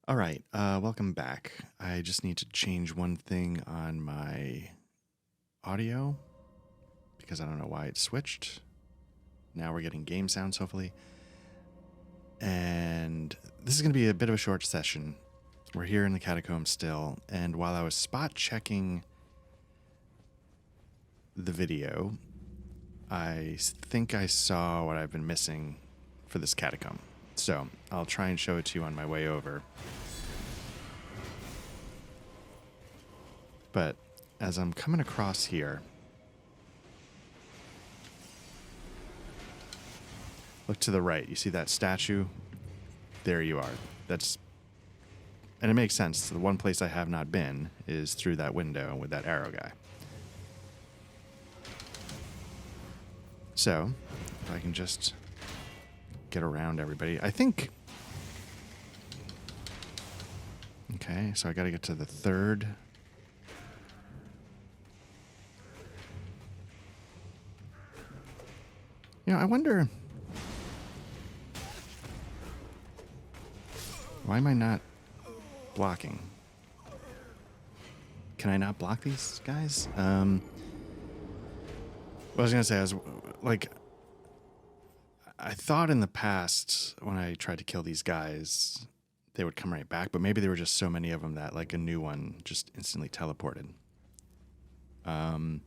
All right, welcome back. I just need to change one thing on my audio because I don't know why it switched. Now we're getting game sounds, hopefully. And this is going to be a bit of a short session. We're here in the catacombs still, and while I was spot checking the video, I think I saw what I've been missing for this catacomb. So I'll try and show it to you on my way over. But as I'm coming across here, look to the right. You see that statue? There you are. And it makes sense. The one place I have not been is through that window with that arrow guy. So, if I can just get around everybody. I think... Okay, so I gotta get to the third. I wonder... Why am I not blocking? Can I not block these guys? What I was gonna say, I thought in the past when I tried to kill these guys, they would come right back, but maybe there were just so many of them that like a new one just instantly teleported. And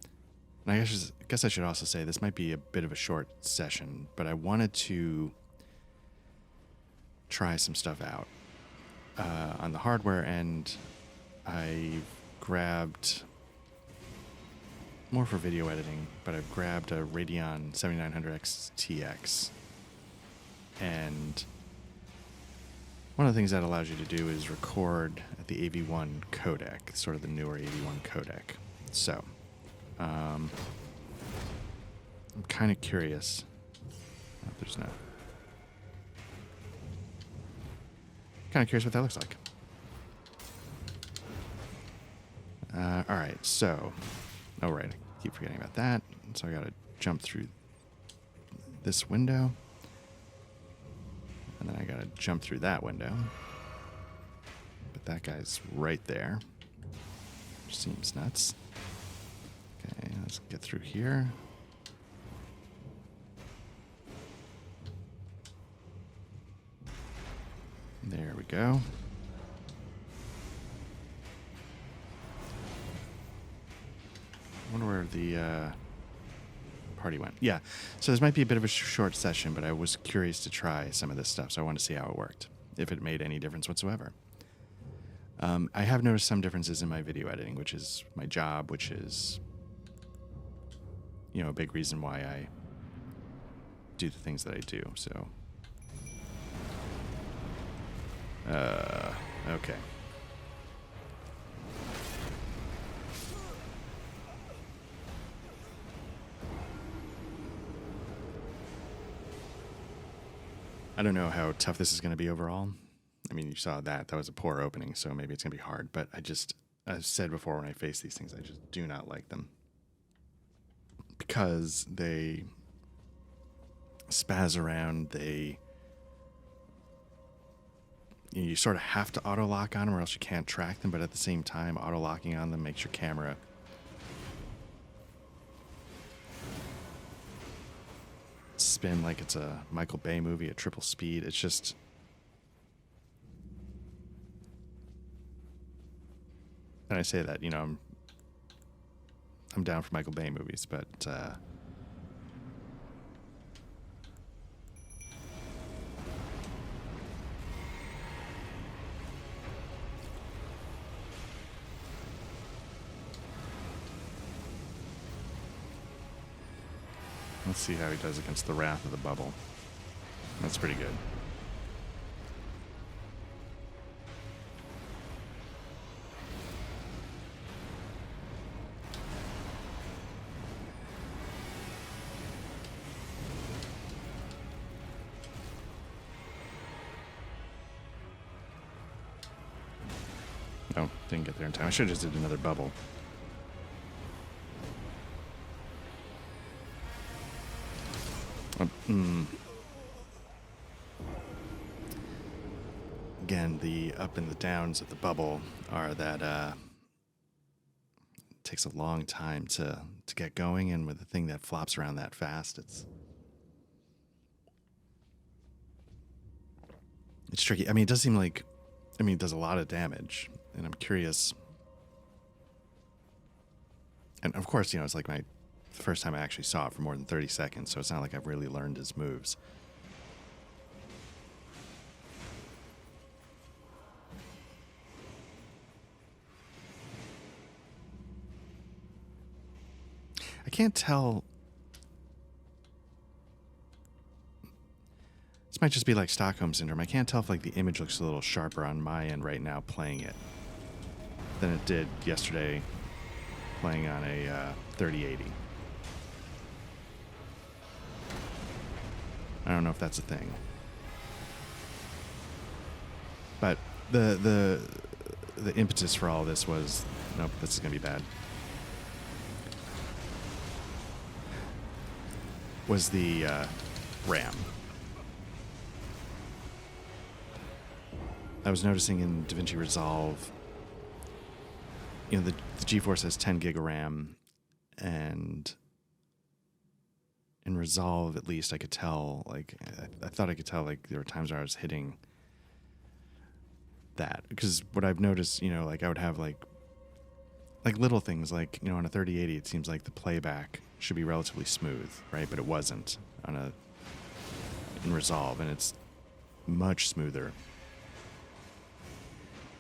I guess I should also say this might be a bit of a short session, but I wanted to try some stuff out on the hardware end. I grabbed more for video editing, but I've grabbed a Radeon 7900 XTX, and one of the things that allows you to do is record at the AV1 codec, sort of the newer AV1 codec. So I'm kind of curious. Oh, there's no. Kind of curious what that looks like. All right, so, oh right, I keep forgetting about that. So I got to jump through this window, and then I got to jump through that window. But that guy's right there, which seems nuts. Okay, let's get through here. There we go. I wonder where the party went. Yeah, so this might be a bit of a short session, but I was curious to try some of this stuff, so I wanted to see how it worked, if it made any difference whatsoever. I have noticed some differences in my video editing, which is my job, which is, a big reason why I do the things that I do, so... okay. I don't know how tough this is going to be overall. I mean, you saw that. That was a poor opening, so maybe it's going to be hard. But I've said before, when I face these things, I just do not like them. Because they spaz around, you sort of have to auto-lock on them or else you can't track them, but at the same time, auto-locking on them makes your camera spin like it's a Michael Bay movie at triple speed. It's just... And I say that, I'm down for Michael Bay movies, but... Let's see how he does against the Wrath of the Bubble. That's pretty good. Oh, didn't get there in time. I should have just did another bubble. again, the up and the downs of the bubble are that it takes a long time to get going, and with a thing that flops around that fast, it's tricky. I mean, it does seem like, it does a lot of damage, and I'm curious. And of course, it's like the first time I actually saw it for more than 30 seconds, so it's not like I've really learned his moves. I can't tell. This might just be like Stockholm Syndrome. I can't tell if the image looks a little sharper on my end right now playing it than it did yesterday playing on a 3080. I don't know if that's a thing. But the impetus for all this was, nope, this is going to be bad. Was the RAM. I was noticing in DaVinci Resolve, the GeForce has 10 gig of RAM, and in Resolve, at least, I could tell, I thought I could tell, there were times where I was hitting that. Because what I've noticed, I would have, little things, on a 3080, it seems like the playback should be relatively smooth, right? But it wasn't in Resolve, and it's much smoother.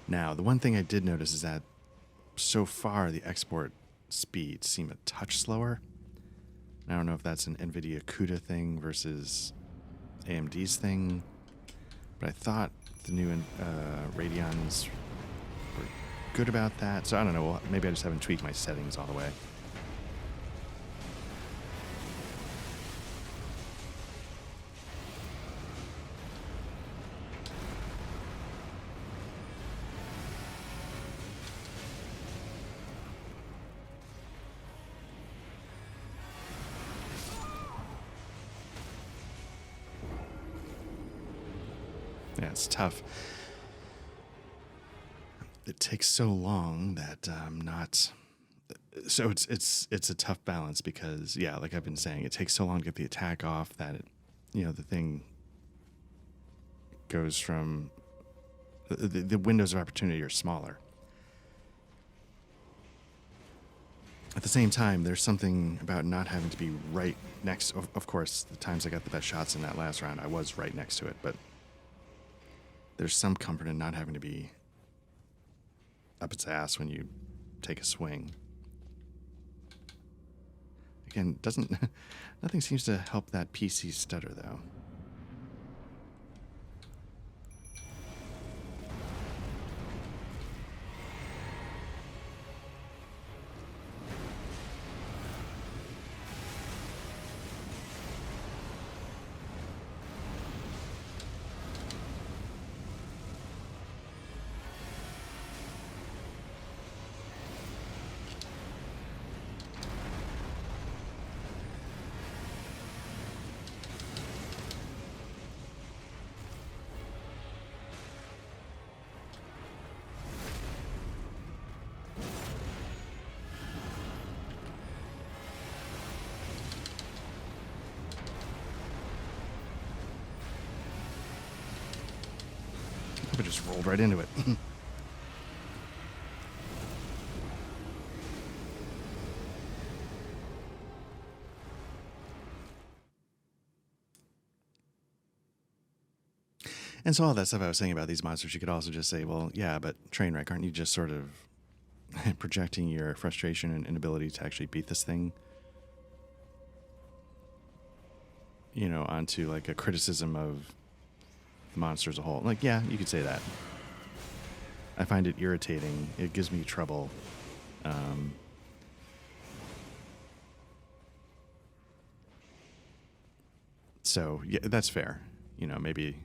Now, the one thing I did notice is that so far the export speeds seem a touch slower. I don't know if that's an NVIDIA CUDA thing versus AMD's thing, but I thought the new Radeons were good about that. So I don't know. Well, maybe I just haven't tweaked my settings all the way. Yeah, it's tough. It takes so long that I'm not. So it's a tough balance because, yeah, like I've been saying, it takes so long to get the attack off that it, the thing goes from the windows of opportunity are smaller. At the same time, there's something about not having to be right next. Of course, the times I got the best shots in that last round, I was right next to it, but there's some comfort in not having to be up its ass when you take a swing. Again, nothing seems to help that PC stutter, though. I just rolled right into it. And so all that stuff I was saying about these monsters, you could also just say, well, yeah, but Trainwreck, aren't you just sort of projecting your frustration and inability to actually beat this thing, onto a criticism of the monster as a whole? Yeah, you could say that. I find it irritating. It gives me trouble. So yeah, that's fair. Maybe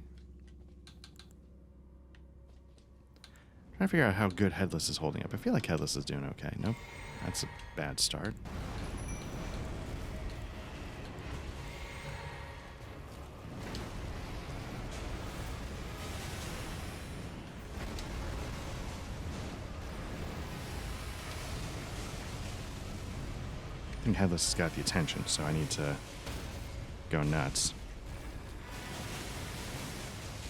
trying to figure out how good Headless is holding up. I feel like Headless is doing okay. Nope, that's a bad start. I think Headless has got the attention, so I need to go nuts.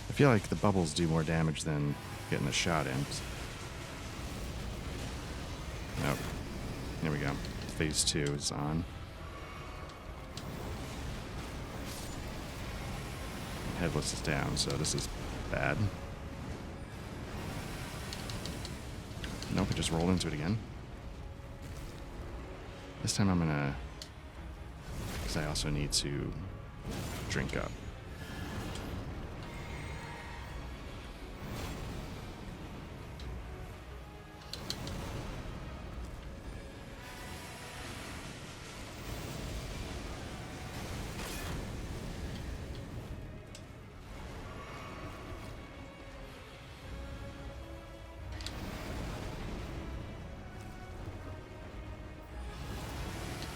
I feel like the bubbles do more damage than getting a shot in. Nope. There we go. Phase 2 is on. Headless is down, so this is bad. Nope, I just rolled into it again. This time I'm gonna... because I also need to drink up.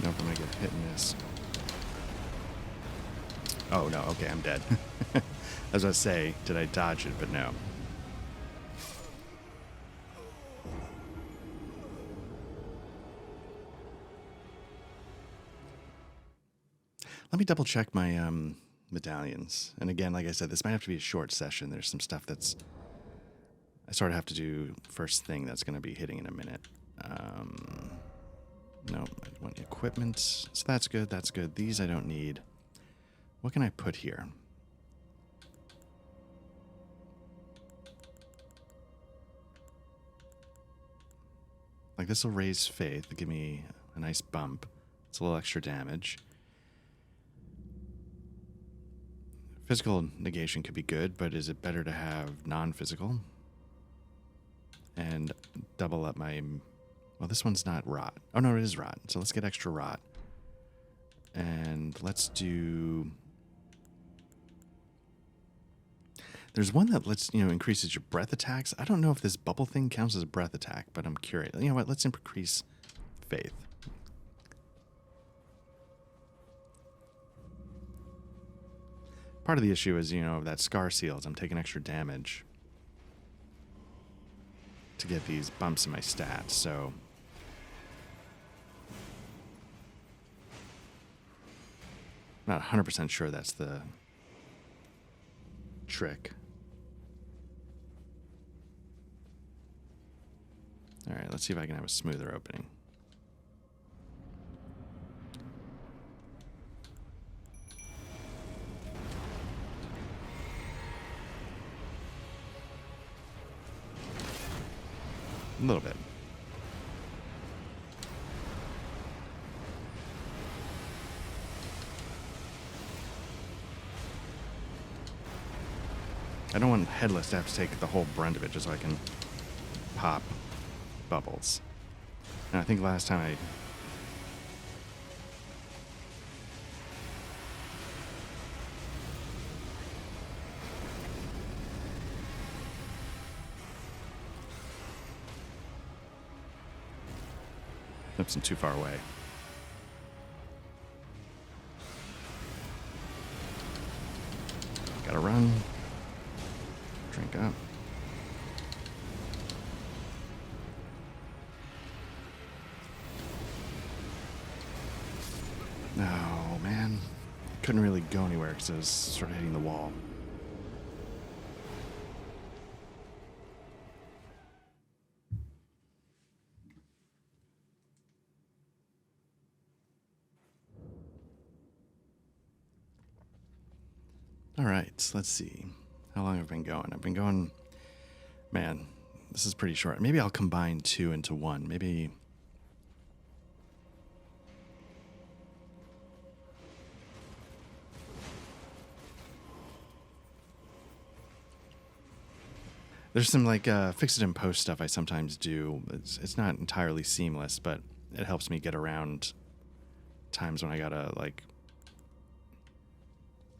Nope, I'm gonna get hit in this. Oh no, okay, I'm dead. As I say, did I dodge it? But no. Let me double check my medallions. And again, like I said, this might have to be a short session. There's some stuff that's I sort of have to do first thing that's going to be hitting in a minute. No, I want equipment. So that's good. That's good. These I don't need. What can I put here? Like this will raise faith, give me a nice bump. It's a little extra damage. Physical negation could be good, but is it better to have non-physical? And double up my... well, this one's not rot. Oh, no, it is rot. So let's get extra rot. And let's do... there's one that lets, increases your breath attacks. I don't know if this bubble thing counts as a breath attack, but I'm curious. You know what? Let's increase faith. Part of the issue is, that scar seals. I'm taking extra damage to get these bumps in my stats, so... I'm not 100% sure that's the trick. Alright, let's see if I can have a smoother opening. A little bit. I don't want Headless to have to take the whole brunt of it just so I can pop bubbles. And I think last time I... oops, I'm too far away. Gotta run. Drink up. No, man. Couldn't really go anywhere because I was sort of hitting the wall. All right, let's see. How long have I been going? I've been going... man, this is pretty short. Maybe I'll combine 2 into 1. Maybe... there's some, fix it and post stuff I sometimes do. It's not entirely seamless, but it helps me get around times when I gotta,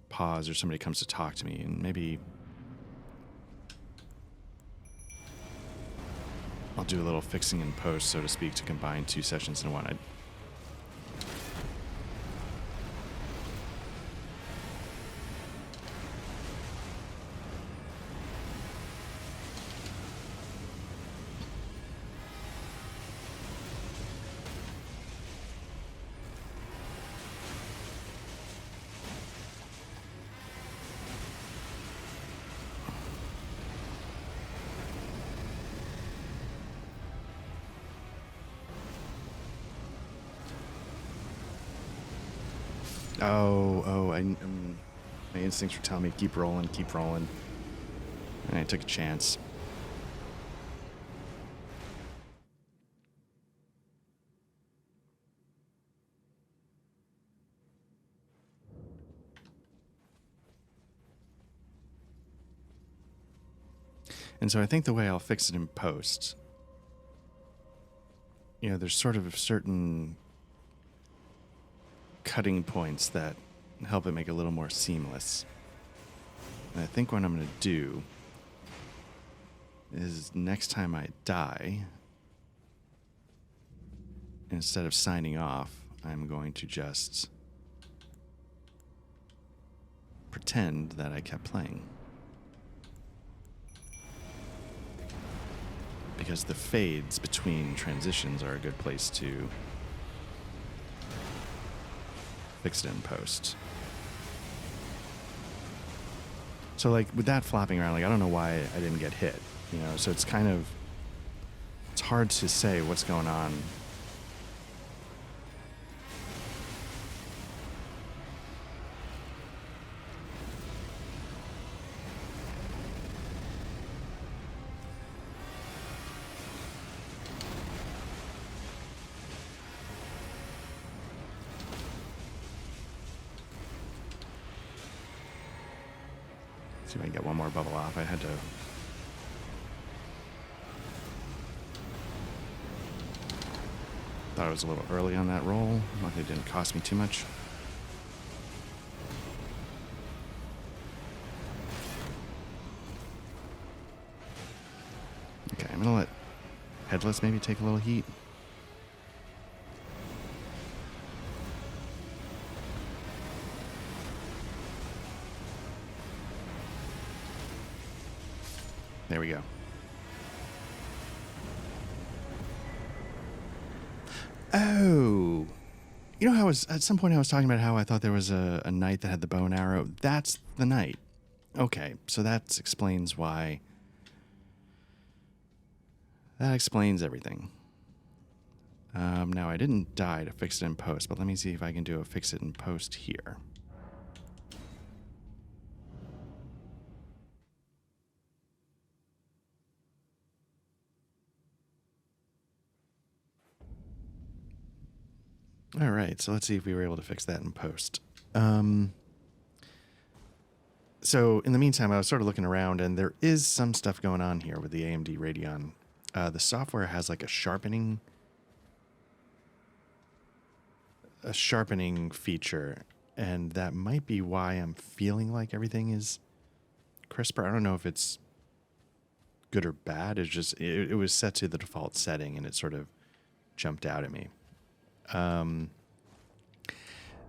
pause or somebody comes to talk to me, and maybe I'll do a little fixing in post, so to speak, to combine 2 sessions in one. My instincts were telling me keep rolling, and I took a chance. And so I think the way I'll fix it in post, there's sort of certain cutting points that help it make it a little more seamless. And I think what I'm going to do is next time I die, instead of signing off, I'm going to just pretend that I kept playing. Because the fades between transitions are a good place to fix it in post. So like with that flopping around, like I don't know why I didn't get hit, so it's hard to say what's going on. See if I can get one more bubble off. I had to. Thought it was a little early on that roll. Luckily, it didn't cost me too much. Okay, I'm gonna let Headless maybe take a little heat. There we go. Oh, how at some point I was talking about how I thought there was a knight that had the bow and arrow. That's the knight. Okay, so that explains why. That explains everything. Now I didn't die to fix it in post, but let me see if I can do a fix it in post here. All right, so let's see if we were able to fix that in post. So in the meantime, I was sort of looking around, and there is some stuff going on here with the AMD Radeon. The software has like a sharpening feature, and that might be why I'm feeling like everything is crisper. I don't know if it's good or bad. It's just it was set to the default setting, and it sort of jumped out at me.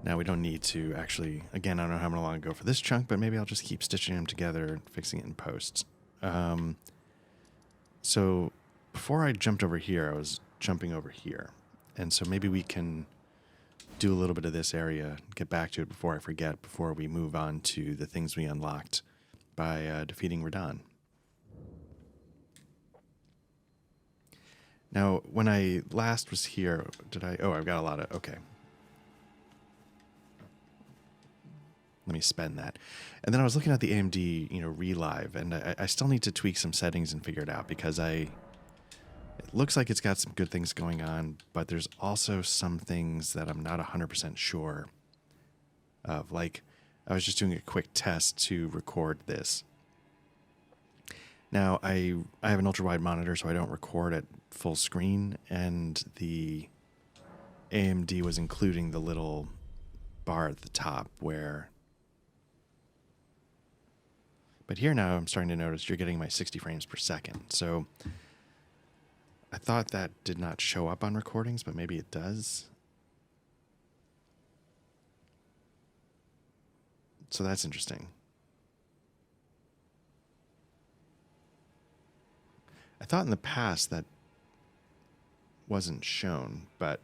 Now we don't need to actually, again, I don't know how long to go for this chunk, but maybe I'll just keep stitching them together and fixing it in post. So before I jumped over here, I was jumping over here. And so maybe we can do a little bit of this area, get back to it before I forget, before we move on to the things we unlocked by defeating Radahn. Now, when I last was here, I've got a lot of, okay. Let me spend that. And then I was looking at the AMD, Relive, and I still need to tweak some settings and figure it out because it looks like it's got some good things going on, but there's also some things that I'm not 100% sure of. Like, I was just doing a quick test to record this. Now, I have an ultra-wide monitor, so I don't record at full screen, and the AMD was including the little bar at the top where... But here now I'm starting to notice you're getting my 60 frames per second. So I thought that did not show up on recordings, but maybe it does. So that's interesting. I thought in the past that wasn't shown, but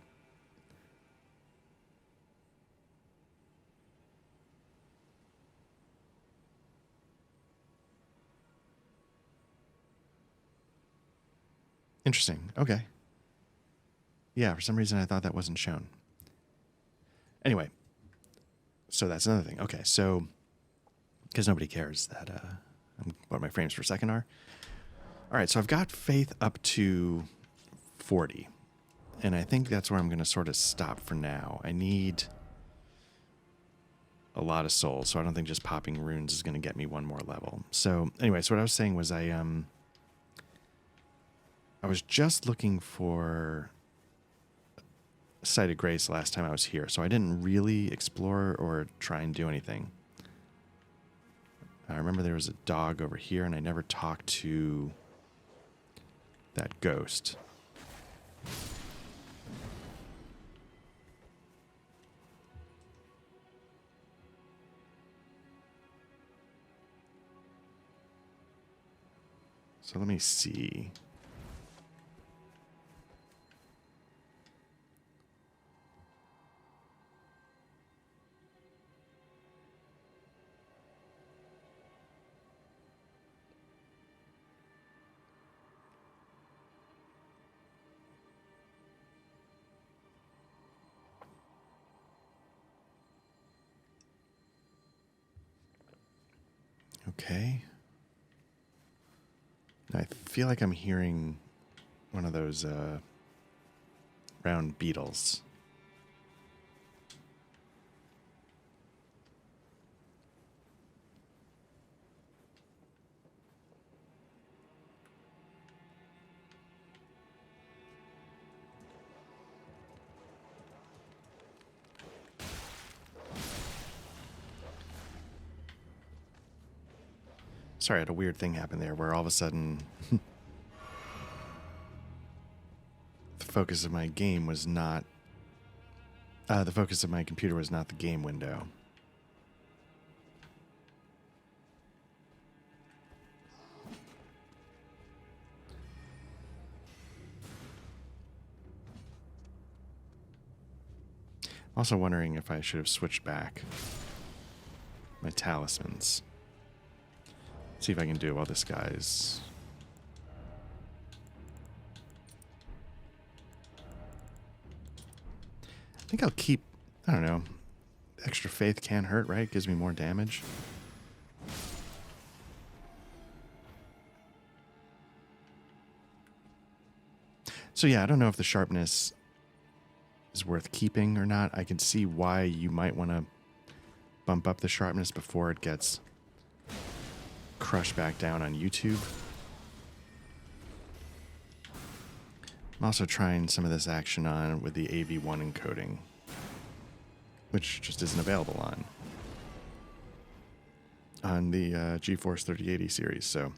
interesting. Okay. Yeah, for some reason I thought that wasn't shown. Anyway, So that's another thing. Okay, so because nobody cares that what my frames per second are. All right, so I've got faith up to 40, and I think that's where I'm going to sort of stop for now. I need a lot of souls, so I don't think just popping runes is going to get me one more level. So anyway, so what I was saying was I was just looking for Site of Grace last time I was here, so I didn't really explore or try and do anything. I remember there was a dog over here, and I never talked to that ghost. So let me see. Okay. I feel like I'm hearing one of those round beetles. Sorry, I had a weird thing happen there where all of a sudden the focus of my game was not... the focus of my computer was not the game window. I'm also wondering if I should have switched back my talismans. See if I can do it while this guy's... I think I'll keep... I don't know. Extra faith can't hurt, right? Gives me more damage. So yeah, I don't know if the sharpness is worth keeping or not. I can see why you might want to bump up the sharpness before it gets crushed back down on YouTube. I'm also trying some of this action on with the AV1 encoding, which just isn't available on the GeForce 3080 series. So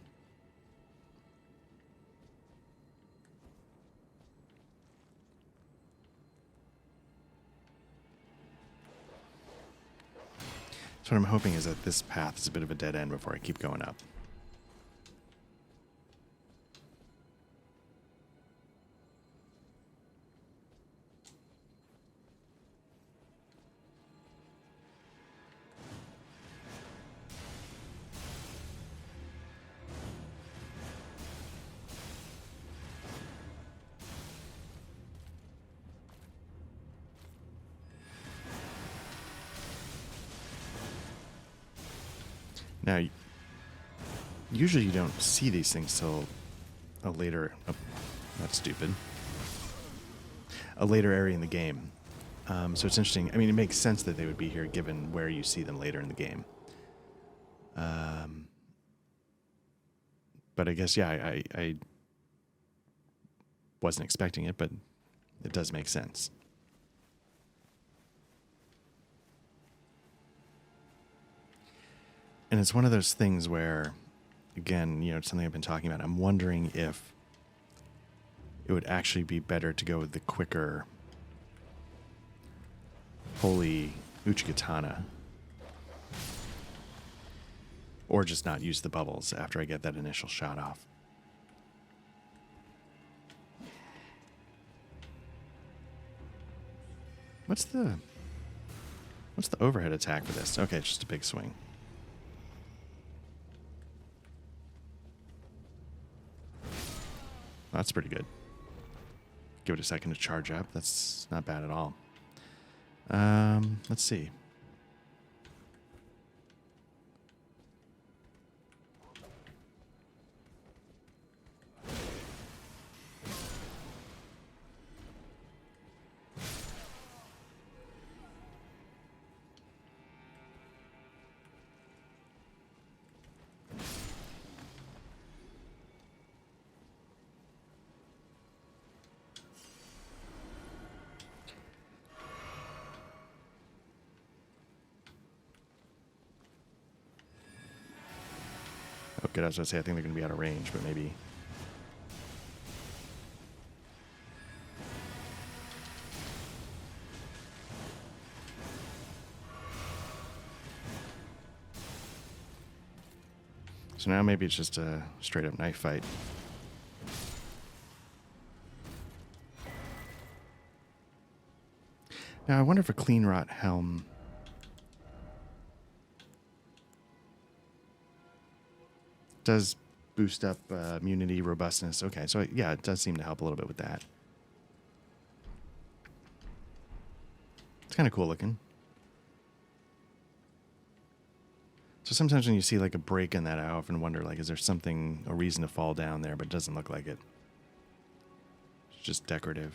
what I'm hoping is that this path is a bit of a dead end before I keep going up. Now, usually you don't see these things till a later... Oh, that's stupid. A later area in the game. So it's interesting. I mean, it makes sense that they would be here given where you see them later in the game. But I guess, yeah, I wasn't expecting it, but it does make sense. And it's one of those things where, again, you know, it's something I've been talking about. I'm wondering if it would actually be better to go with the quicker Holy Uchigatana, or just not use the bubbles after I get that initial shot off. What's the overhead attack for this? Okay, it's just a big swing. That's pretty good. Give it a second to charge up. That's not bad at all. Let's see. good. I was going to say, I think they're going to be out of range, but maybe. So now maybe it's just a straight up knife fight. Now I wonder if a clean rot helm does boost up immunity, robustness. Okay, so yeah, it does seem to help a little bit with that. It's kind of cool looking. So sometimes when you see like a break in that, I often wonder, like, is there something, a reason to fall down there, but it doesn't look like it. It's just decorative.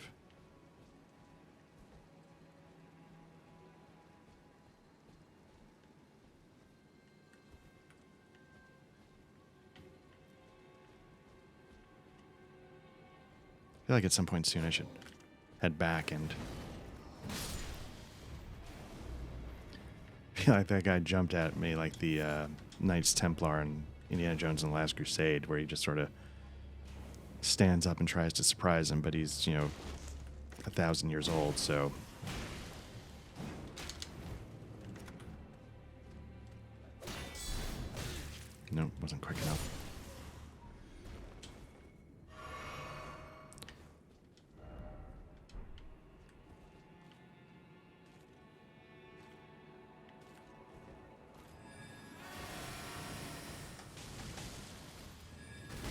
I feel like at some point soon I should head back and feel like that guy jumped at me like the Knights Templar in Indiana Jones and the Last Crusade, where he just sort of stands up and tries to surprise him, but he's, 1,000 years old, so. No, wasn't quick enough.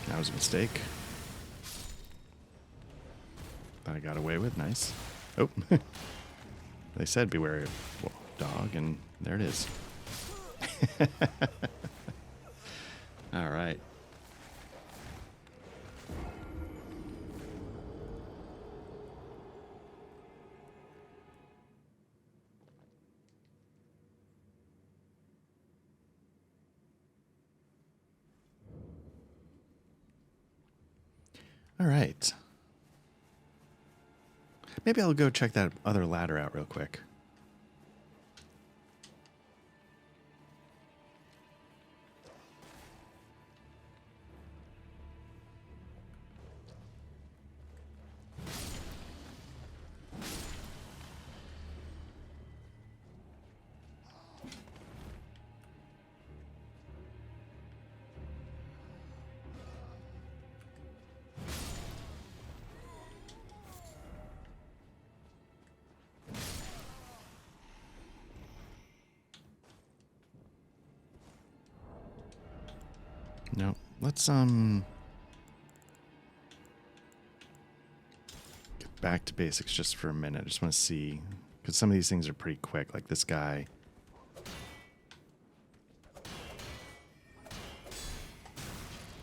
That was a mistake. That I got away with. Nice. Oh. They said beware of dog, and there it is. All right. All right. Maybe I'll go check that other ladder out real quick. No, let's get back to basics just for a minute. I just want to see, because some of these things are pretty quick, like this guy.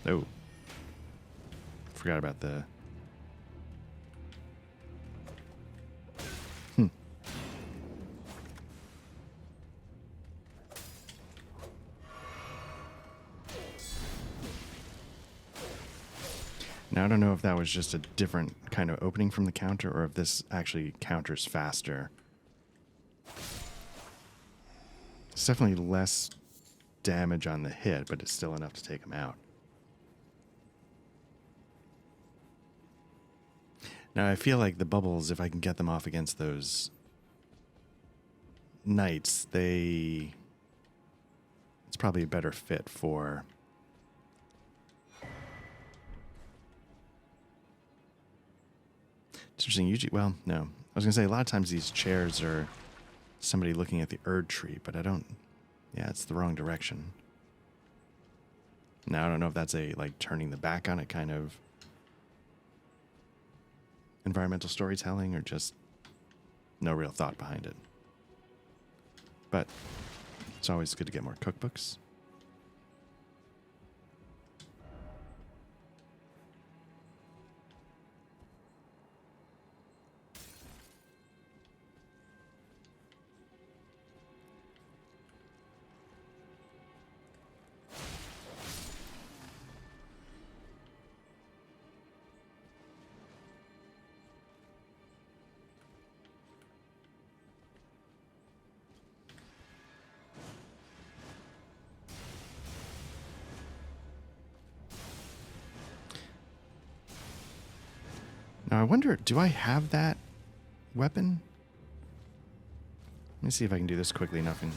Oh, forgot about the. Now, I don't know if that was just a different kind of opening from the counter, or if this actually counters faster. It's definitely less damage on the hit, but it's still enough to take him out. Now, I feel like the bubbles, if I can get them off against those knights, it's probably a better fit for... It's interesting. Usually, well, no. I was going to say, a lot of times these chairs are somebody looking at the Erd tree, but I don't... Yeah, it's the wrong direction. Now, I don't know if that's a, like, turning the back on it kind of environmental storytelling, or just no real thought behind it. But it's always good to get more cookbooks. Now I wonder, do I have that weapon? Let me see if I can do this quickly enough. And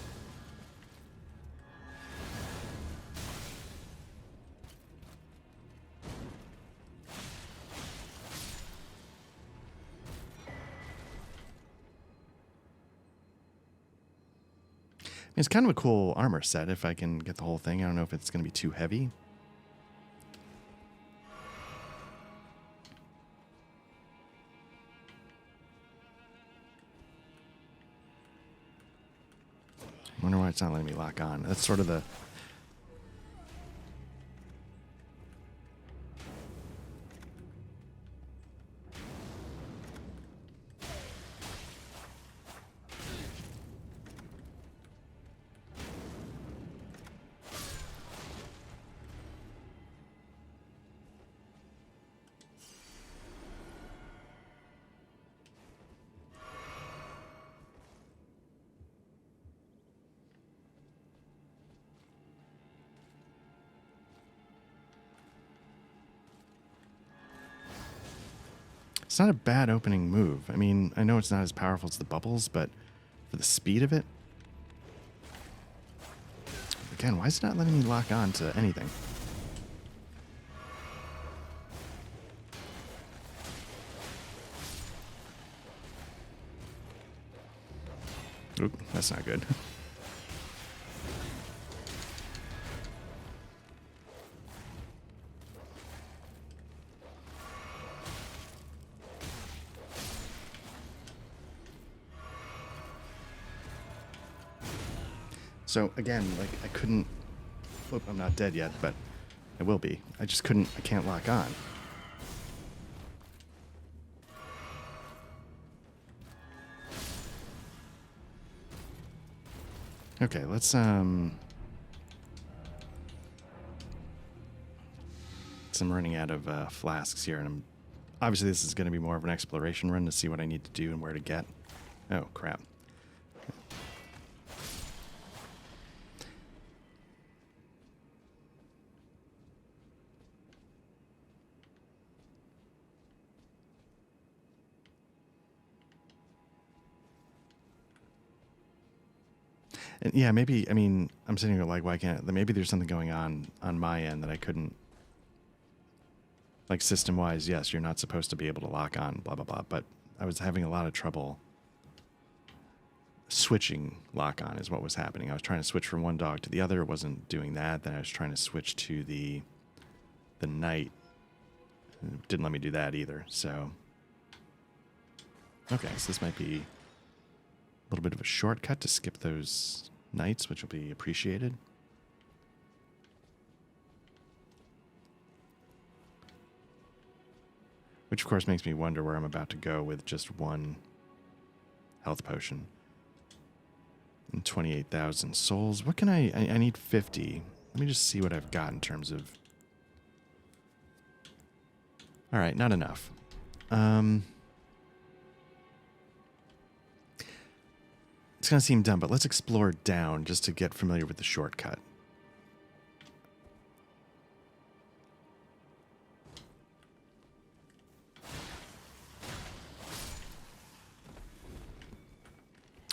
it's kind of a cool armor set if I can get the whole thing. I don't know if it's going to be too heavy. I wonder why it's not letting me lock on. That's sort of the... It's not a bad opening move. I mean, I know it's not as powerful as the bubbles, but for the speed of it... Again, why is it not letting me lock on to anything? Oop, that's not good. So again, like I couldn't... Whoop, I'm not dead yet, but I will be. I just couldn't... I can't lock on. Okay, let's so I'm running out of flasks here, and I'm obviously this is going to be more of an exploration run to see what I need to do and where to get. Oh crap! And yeah, maybe, I mean, I'm sitting here like, why can't, maybe there's something going on my end that I couldn't, like system-wise, yes, you're not supposed to be able to lock on, blah, blah, blah, but I was having a lot of trouble switching lock on is what was happening. I was trying to switch from one dog to the other, it wasn't doing that, then I was trying to switch to the knight, it didn't let me do that either, so. Okay, so this might be a little bit of a shortcut to skip those knights, which will be appreciated. Which, of course, makes me wonder where I'm about to go with just one health potion. And 28,000 souls. What can I need 50. Let me just see what I've got in terms of... All right, not enough. It's going to seem dumb, but let's explore down just to get familiar with the shortcut.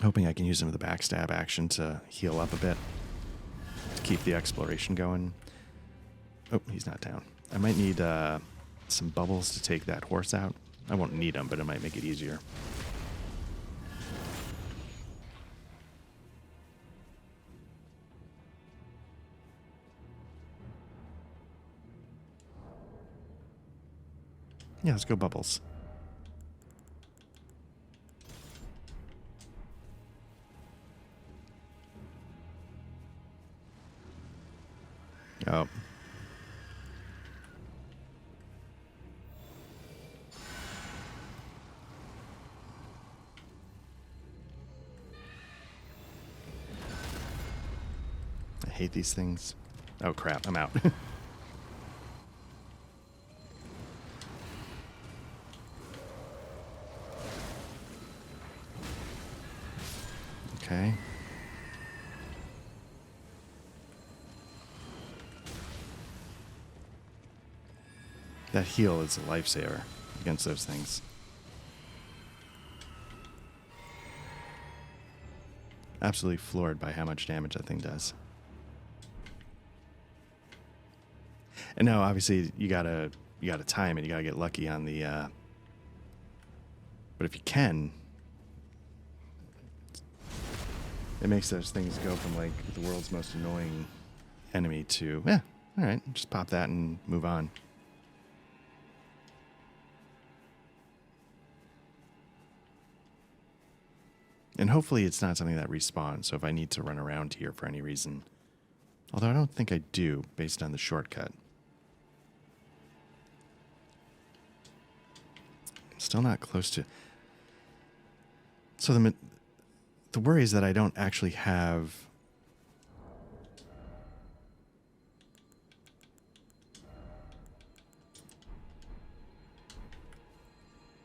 Hoping I can use some of the backstab action to heal up a bit, to keep the exploration going. Oh, he's not down. I might need some bubbles to take that horse out. I won't need them, but it might make it easier. Yeah, let's go bubbles. Oh. I hate these things. Oh crap, I'm out. Okay. That heal is a lifesaver. against those things. Absolutely floored by how much damage that thing does. And now, obviously, you gotta time it. You gotta get lucky on the. But if you can, it makes those things go from like the world's most annoying enemy to all right, just pop that and move on. And hopefully, it's not something that respawns. So if I need to run around here for any reason, although I don't think I do, based on the shortcut. Still not close to. So the worry is that I don't actually have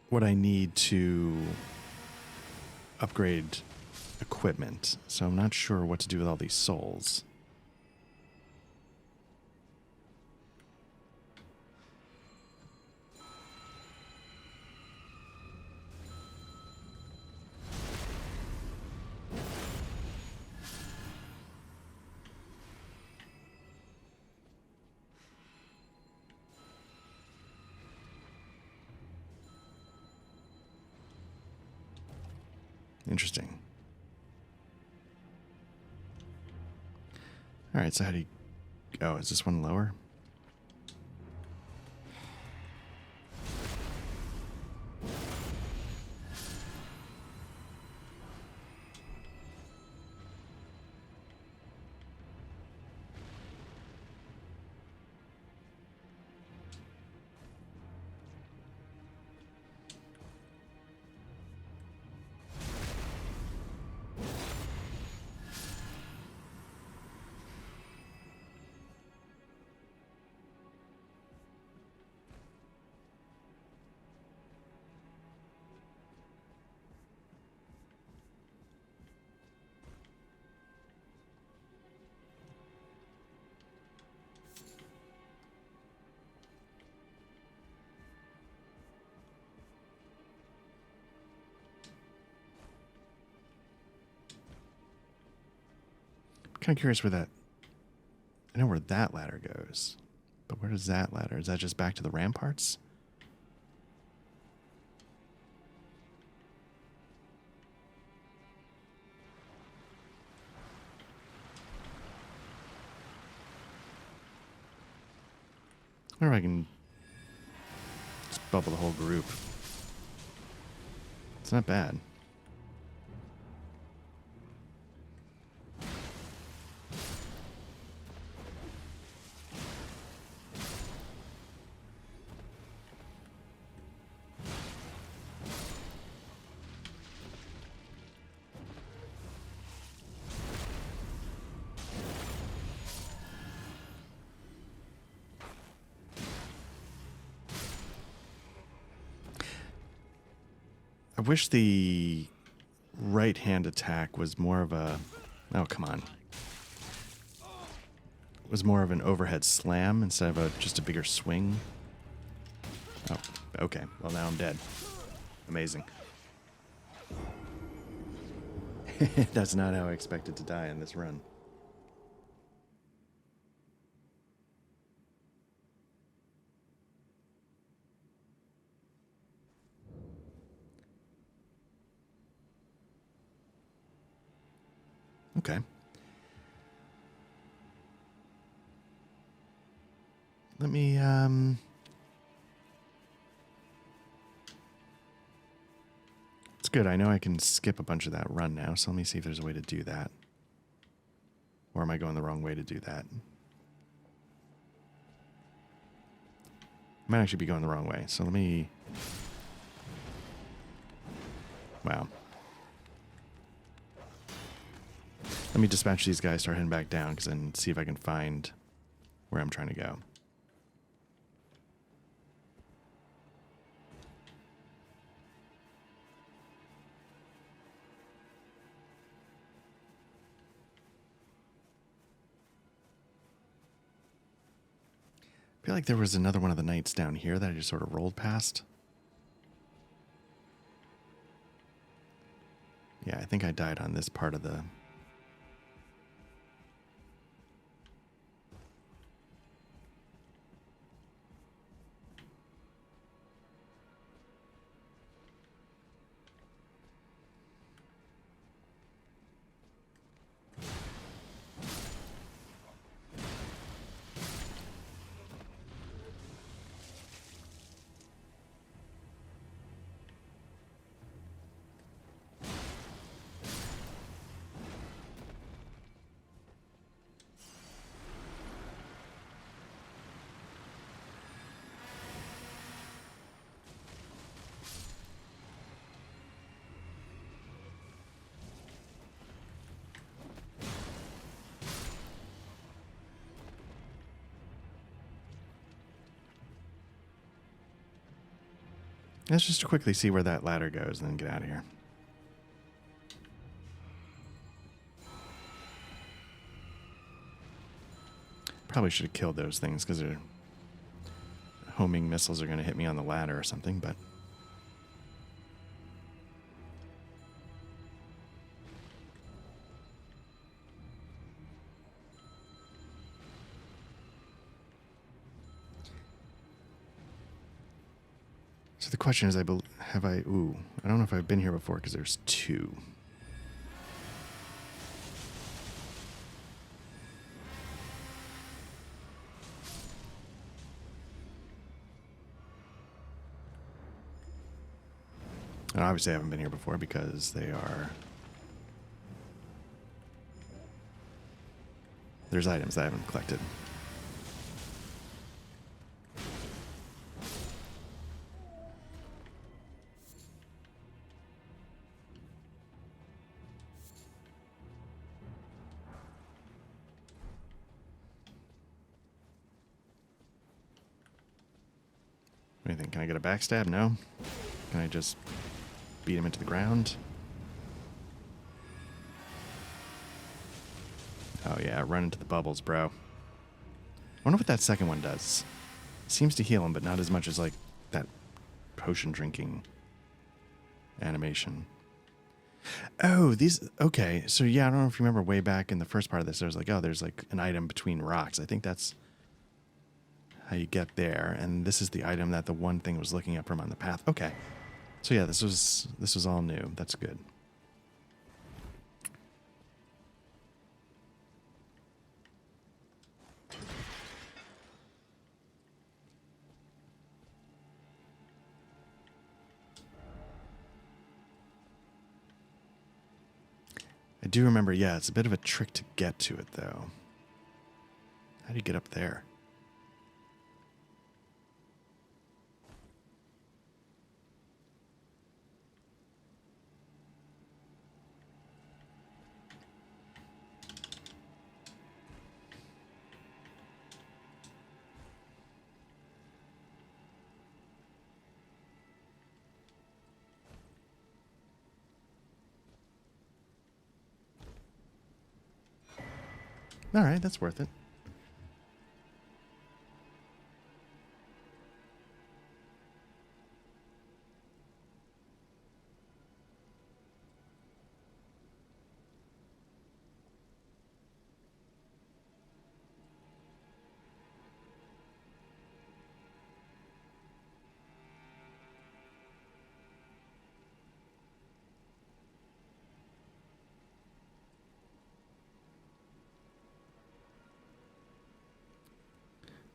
what I need to upgrade equipment. So I'm not sure what to do with all these souls. Interesting. All right, so how do you... Oh, is this one lower? Kind of curious where that... I know where that ladder goes. But where does that ladder? Is that just back to the ramparts? I wonder if I can just bubble the whole group. It's not bad. I wish the right-hand attack was more of a... Oh, come on. Was more of an overhead slam instead of just a bigger swing. Oh, okay. Well, now I'm dead. Amazing. That's not how I expected to die in this run. Okay. Let me, It's good. I know I can skip a bunch of that run now, so let me see if there's a way to do that. Or am I going the wrong way to do that? I might actually be going the wrong way, so let me... Wow. Let me dispatch these guys, start heading back down, and see if I can find where I'm trying to go. I feel like there was another one of the knights down here that I just sort of rolled past. Yeah, I think I died on this part of the... Let's just quickly see where that ladder goes and then get out of here. Probably should have killed those things because their homing missiles are going to hit me on the ladder or something, but... So the question is, have I... Ooh, I don't know if I've been here before because there's two. And obviously I haven't been here before because they are... There's items I haven't collected. What do you think? Can I get a backstab? No? Can I just beat him into the ground? Oh yeah, run into the bubbles, bro. I wonder what that second one does. Seems to heal him, but not as much as like that potion drinking animation. Oh, these... Okay, so yeah, I don't know if you remember way back in the first part of this, there was like, oh, there's like an item between rocks. I think that's how you get there. And this is the item that the one thing was looking up from on the path. Okay. So yeah, this was all new. That's good. I do remember, yeah, it's a bit of a trick to get to it, though. How do you get up there? All right, that's worth it.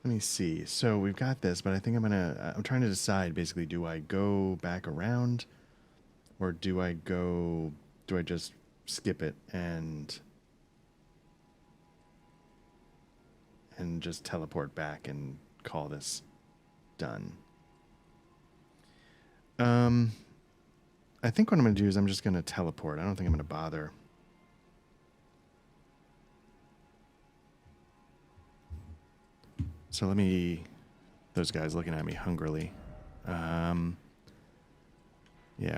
Let me see. So we've got this, but I think I'm trying to decide basically, do I go back around or do I just skip it and just teleport back and call this done? I think what I'm going to do is I'm just going to teleport. I don't think I'm going to bother. So those guys looking at me hungrily. Yeah,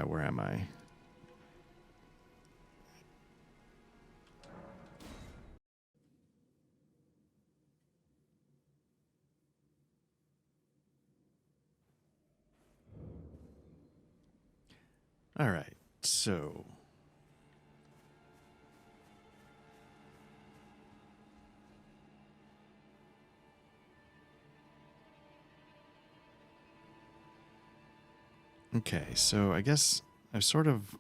where am I? All right, so Okay, so I guess I've sort of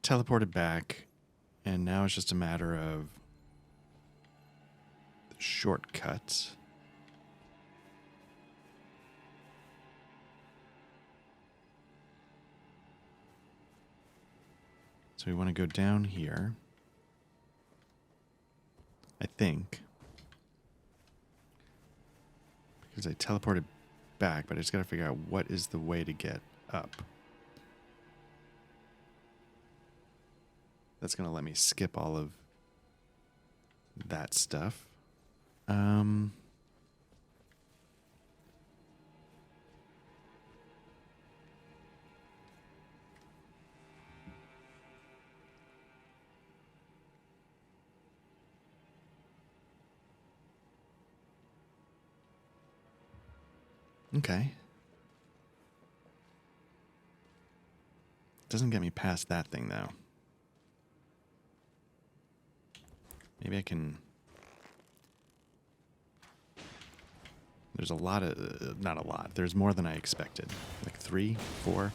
teleported back, and now it's just a matter of the shortcut. So we want to go down here, I think, because I teleported back, but I just got to figure out what is the way to get up. That's going to let me skip all of that stuff. Okay. Doesn't get me past that thing, though. Maybe I can... There's a lot of... not a lot. There's more than I expected. Like 3, 4...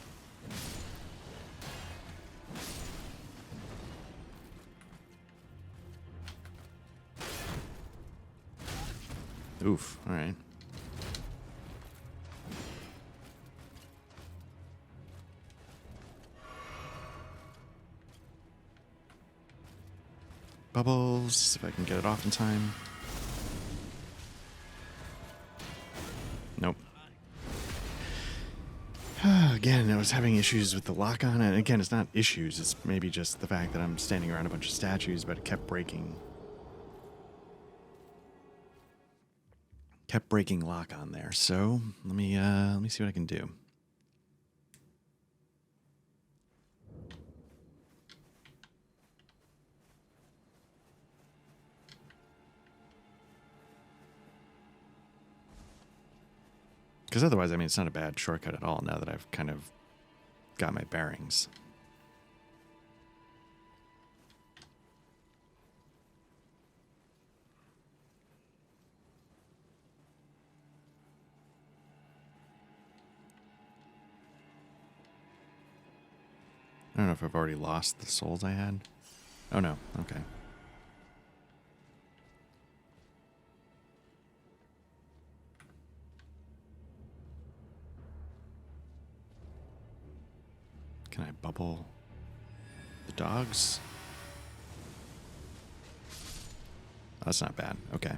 Oof, alright. Bubbles, if I can get it off in time. Nope. Again, I was having issues with the lock-on, and again, it's not issues, it's maybe just the fact that I'm standing around a bunch of statues, but it kept breaking. Kept breaking lock-on there, so let me see what I can do. Because otherwise, I mean, it's not a bad shortcut at all now that I've kind of got my bearings. I don't know if I've already lost the souls I had. Oh, no. Okay. Can I bubble the dogs? Oh, that's not bad. Okay.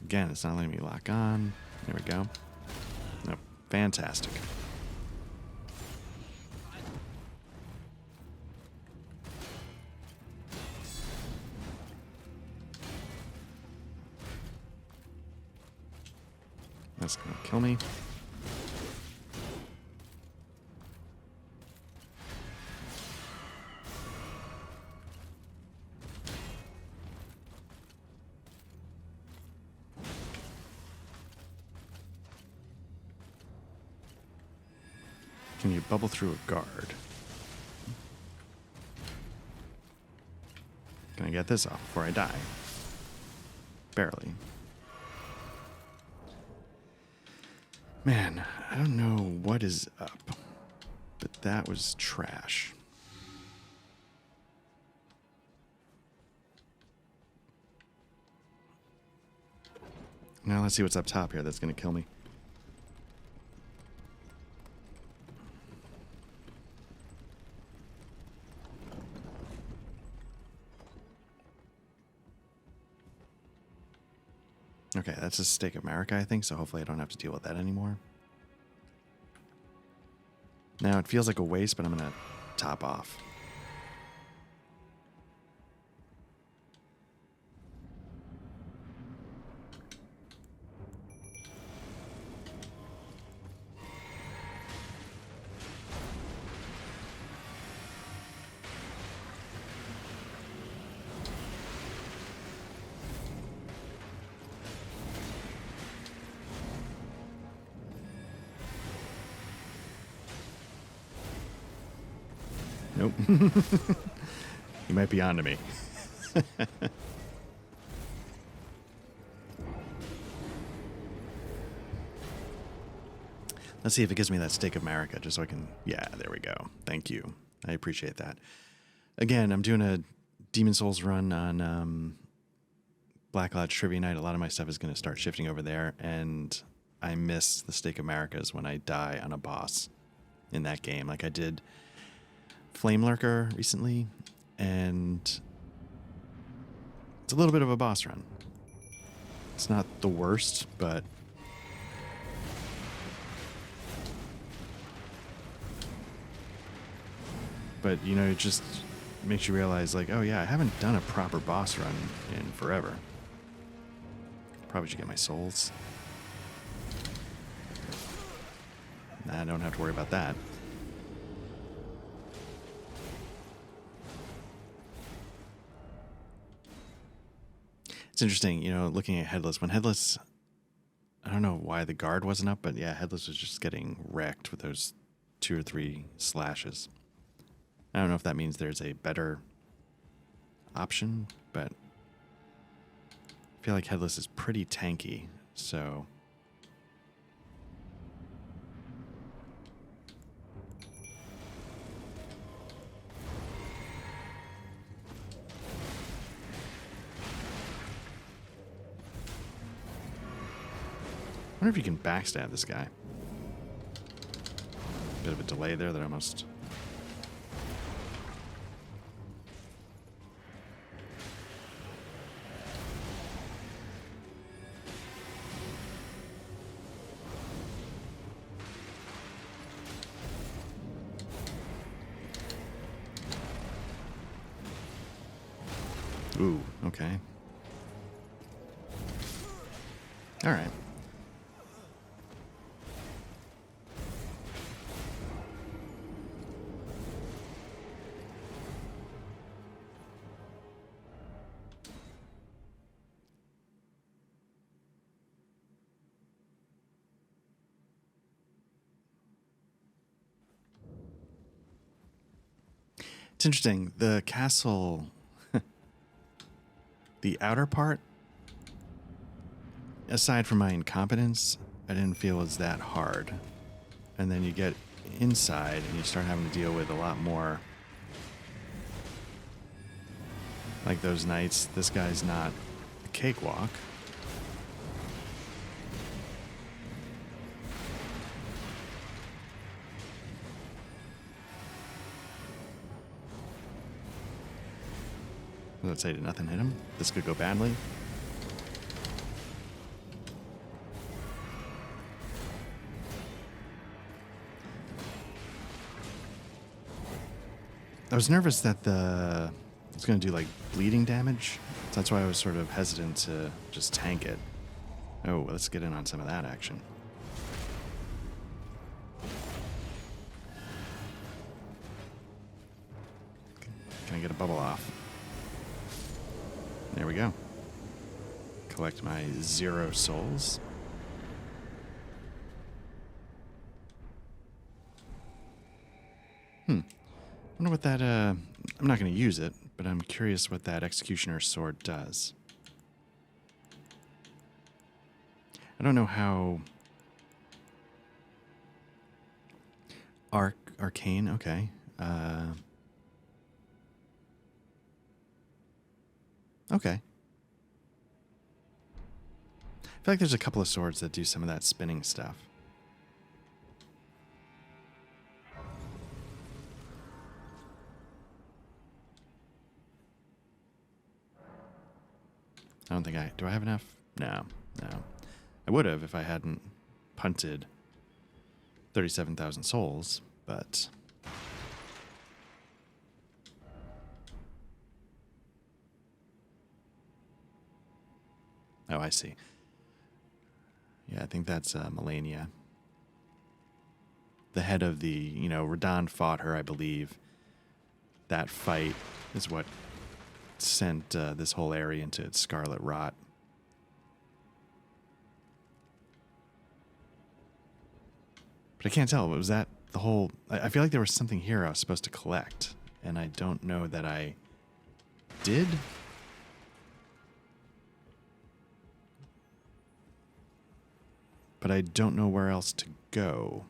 Again, it's not letting me lock on. There we go. Nope. Fantastic. That's gonna kill me. Can you bubble through a guard? Can I get this off before I die? Barely. Man, I don't know what is up, but that was trash. Now let's see what's up top here that's going to kill me. Okay, that's a Stake of Marika, I think, so hopefully I don't have to deal with that anymore. Now, it feels like a waste, but I'm going to top off. Nope. You might be onto me. Let's see if it gives me that Stake of Marika, just so I can... Yeah, there we go. Thank you. I appreciate that. Again, I'm doing a Demon Souls run on Black Lodge Trivia Night. A lot of my stuff is going to start shifting over there, and I miss the Stake of Marika's when I die on a boss in that game. Like I did Flame Lurker recently, and it's a little bit of a boss run. It's not the worst, but... But, you know, it just makes you realize, like, oh yeah, I haven't done a proper boss run in forever. Probably should get my souls. Nah, I don't have to worry about that. It's interesting, you know, looking at Headless. When Headless... I don't know why the guard wasn't up, but yeah, Headless was just getting wrecked with those 2 or 3 slashes. I don't know if that means there's a better option, but I feel like Headless is pretty tanky, so... I wonder if you can backstab this guy. Bit of a delay there that I almost... Ooh, okay. All right. It's interesting. The castle, the outer part, aside from my incompetence, I didn't feel was that hard. And then you get inside and you start having to deal with a lot more. Like those knights, this guy's not a cakewalk. Let's say, did nothing hit him? This could go badly. I was nervous that it's going to do like bleeding damage. So that's why I was sort of hesitant to just tank it. Oh, let's get in on some of that action. Can I get a bubble off? There we go. Collect my 0 souls. Wonder what that, I'm not going to use it, but I'm curious what that Executioner's Sword does. I don't know how... Arcane, okay. Okay. I feel like there's a couple of swords that do some of that spinning stuff. I don't think do I have enough? No. I would have if I hadn't punted 37,000 souls, but... Oh, I see. Yeah, I think that's Melania. The head of the, you know, Radon fought her, I believe. That fight is what sent this whole area into its scarlet rot. But I can't tell. Was that the whole... I feel like there was something here I was supposed to collect, and I don't know that I did. But I don't know where else to go.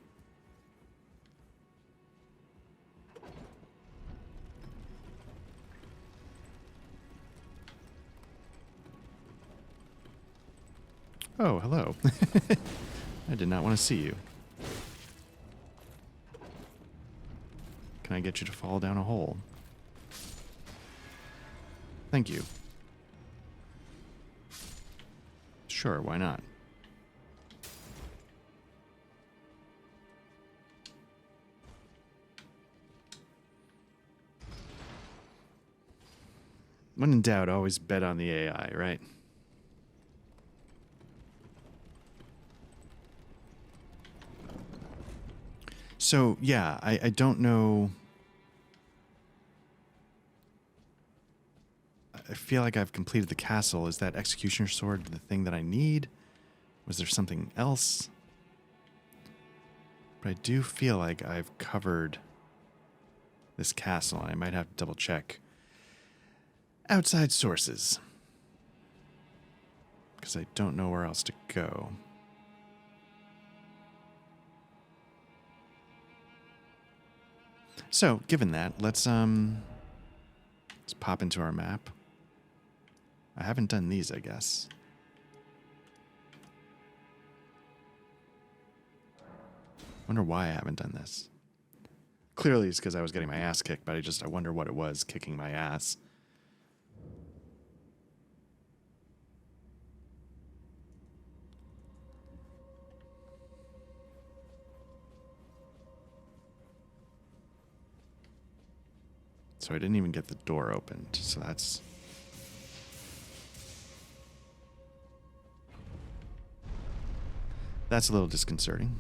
Oh, hello. I did not want to see you. Can I get you to fall down a hole? Thank you. Sure, why not? When in doubt, always bet on the AI, right? So, yeah, I don't know. I feel like I've completed the castle. Is that executioner sword the thing that I need? Was there something else? But I do feel like I've covered this castle. I might have to double check outside sources, because I don't know where else to go. So, given that, let's pop into our map. I haven't done these, I guess. Wonder why I haven't done this. Clearly it's because I was getting my ass kicked, but I wonder what it was kicking my ass. So I didn't even get the door opened, so that's... That's a little disconcerting.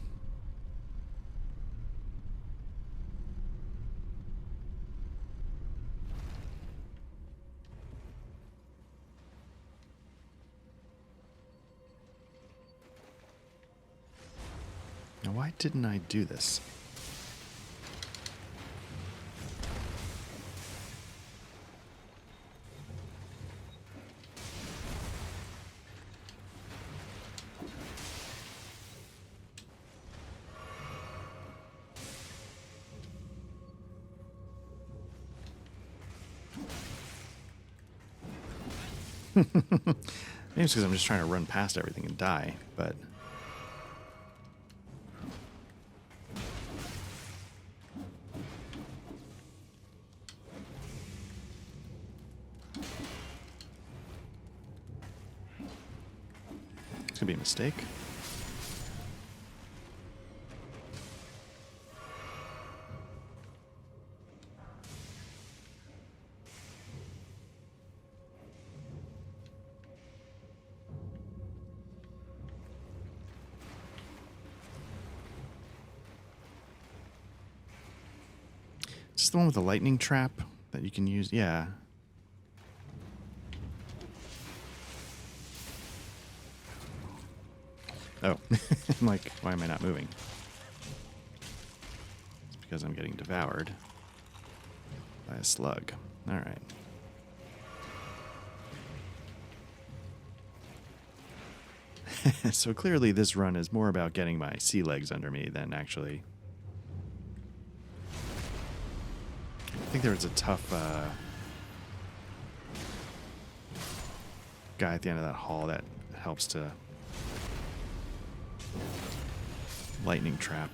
Now, why didn't I do this? Maybe it's because I'm just trying to run past everything and die, but... This could be a mistake. Is this the one with the lightning trap that you can use? Yeah. Oh. I'm like, why am I not moving? It's because I'm getting devoured by a slug. Alright. So clearly this run is more about getting my sea legs under me than actually... I think there was a tough guy at the end of that hall that helps to lightning trap.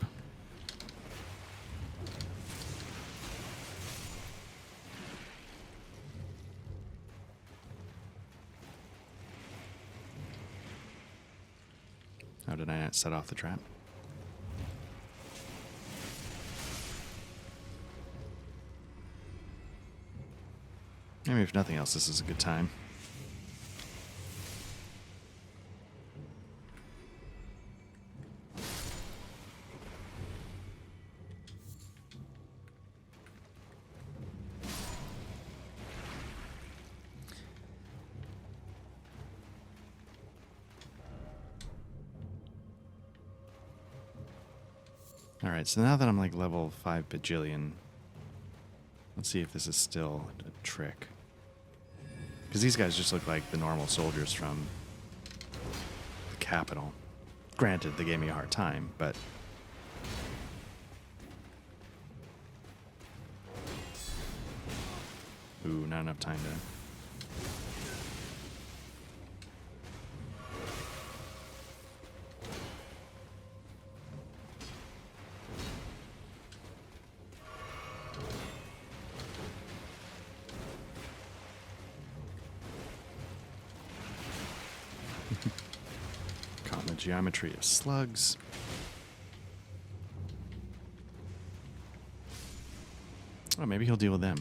How did I not set off the trap? Maybe if nothing else, this is a good time. Alright, so now that I'm like level 5 bajillion, let's see if this is still a trick. Because these guys just look like the normal soldiers from the capital. Granted, they gave me a hard time, but... Ooh, not enough time to... the geometry of slugs. Oh, maybe he'll deal with them.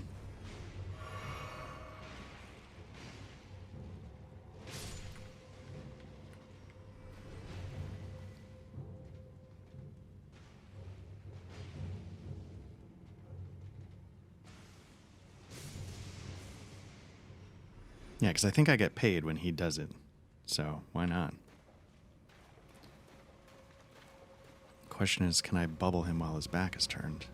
Yeah, because I think I get paid when he does it. So, why not? Question is, can I bubble him while his back is turned?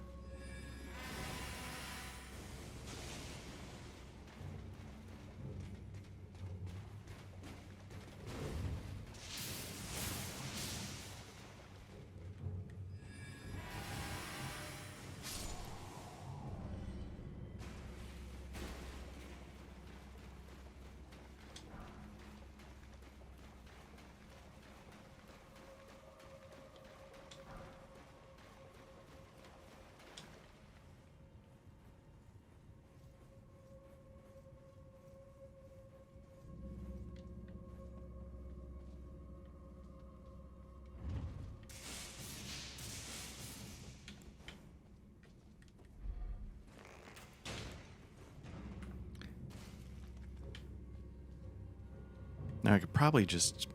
Now I could probably just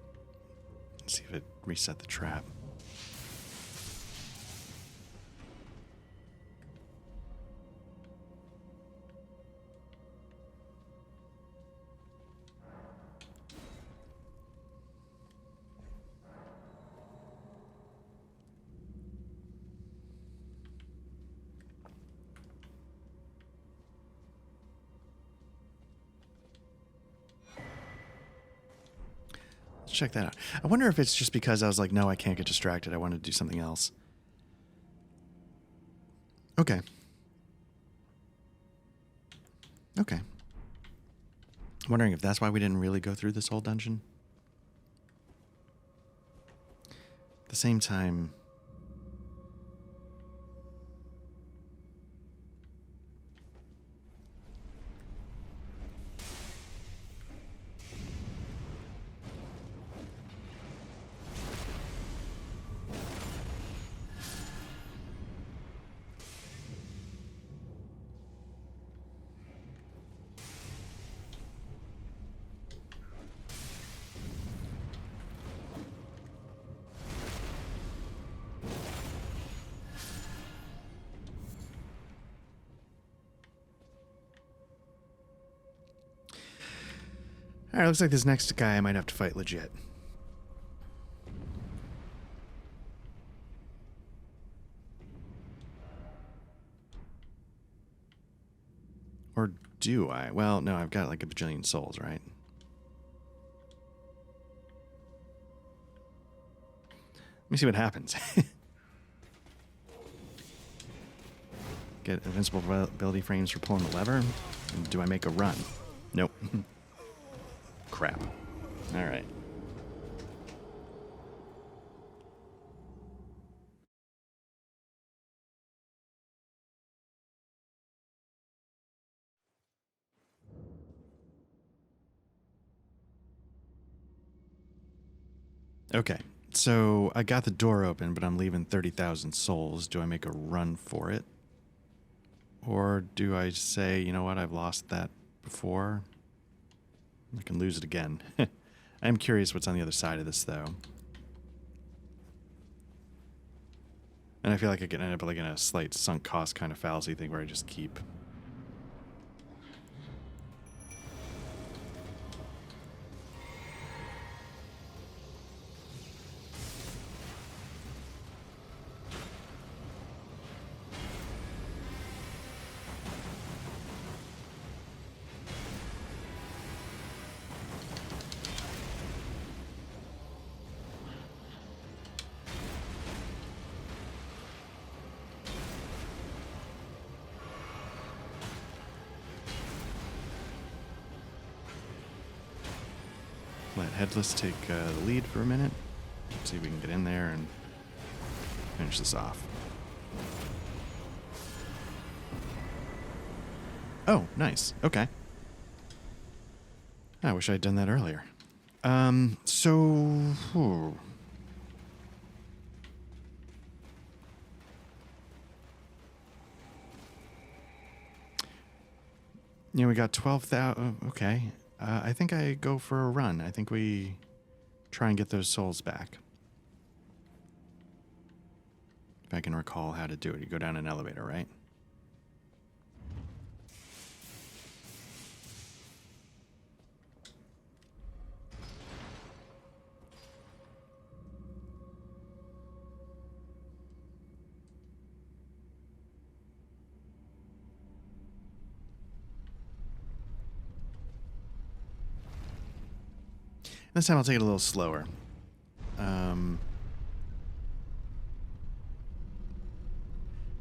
see if it reset the trap. Check that out. I wonder if it's just because I was like, no, I can't get distracted. I want to do something else. Okay. Okay. I'm wondering if that's why we didn't really go through this whole dungeon. At the same time... Alright, looks like this next guy I might have to fight legit. Or do I? Well, no, I've got like a bajillion souls, right? Let me see what happens. Get invincible ability frames for pulling the lever. And do I make a run? Nope. Crap. All right. Okay. So I got the door open, but I'm leaving 30,000 souls. Do I make a run for it? Or do I say, you know what, I've lost that before? I can lose it again. I'm curious what's on the other side of this, though. And I feel like I could end up like in a slight sunk cost kind of fallacy thing where I just keep... Let Headless take the lead for a minute. See if we can get in there and finish this off. Oh, nice. Okay. I wish I'd done that earlier. You know, we got 12,000. Okay. I think I go for a run. I think we try and get those souls back. If I can recall how to do it. You go down an elevator, right? This time I'll take it a little slower. Try